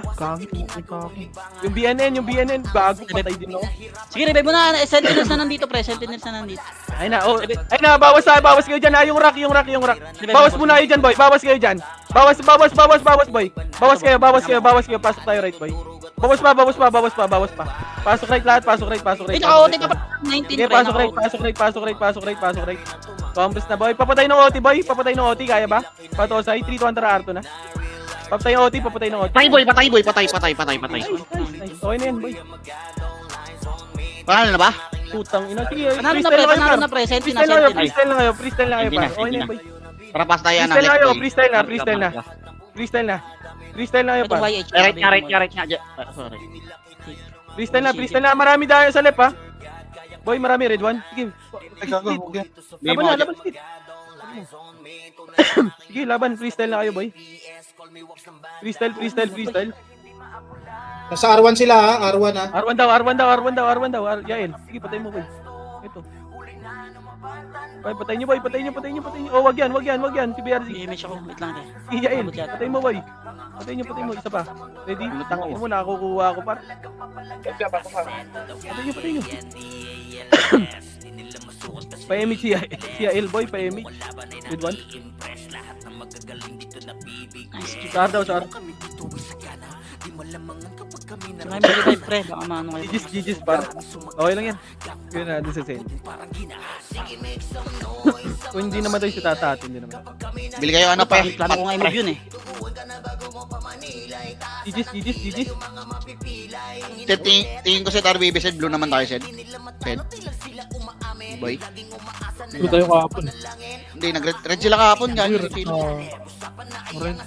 Yung BNN, gago, patay din ako. Sige, revive mo na. Sentinels na nandito pre. Ay na, bawas kayo dyan ha, yung rack. Bawas muna kayo dyan boy, bawas kayo dyan. Bawas boy. Bawas kayo, pasok tayo right boy. Bawas pa. Pasok right lahat, pasok right. Uy, naka-OT pa pa. 19 Sige, pre. pasok right. Compass na boy, papatay ng OT boy, kaya ba? Patosay, 3 to 1 R2 na. Papatay ng OT. Patay, boy. Patay. Nice. Okay na yan boy. Pangalan na ba? Putang ina, sige, Panalo na pre. freestyle lang kayo, freestyle na kayo par. Okay na yan boy. Para pas tayo na. Freestyle na kayo Ito par. YH. Right nga, Je. Sorry. Freestyle na. Marami tayo sa left ha. Boy, marami red one. Sige. Ay, gago. Huwag yan. Laban speed. Sige, laban. Freestyle na kayo, boy. Freestyle. Nasa R1 sila ha. R1 ha. R1 daw. Yael. Sige, patay mo, boy. Ito. Boy, patay nyo. Oh, wag yan. Si BRZ. Image ako. Wait lang te. Sige, Yael. Patay mo, boy. Patay nyo. Isa pa. Ready? Tangin mo, nakakukuha ako, par. Patay nyo. Pa-image si Yael, boy. Pa-image. Good one. Sar daw. Try mo revive pre, baka maano kayo. GG's par. Okay lang yan. Yun natin sa Senji. Kung hindi naman tayo si Tata, hindi naman. Bili kayo ano pa. Plano ko nga i-move yun eh. GG's. Sed, tingin ko Sed RBB Sed, blue naman tayo Sed. Sed. Boy. Ito tayo kahapon eh. Hindi, nag-red sila kahapon. Ganyan. Red.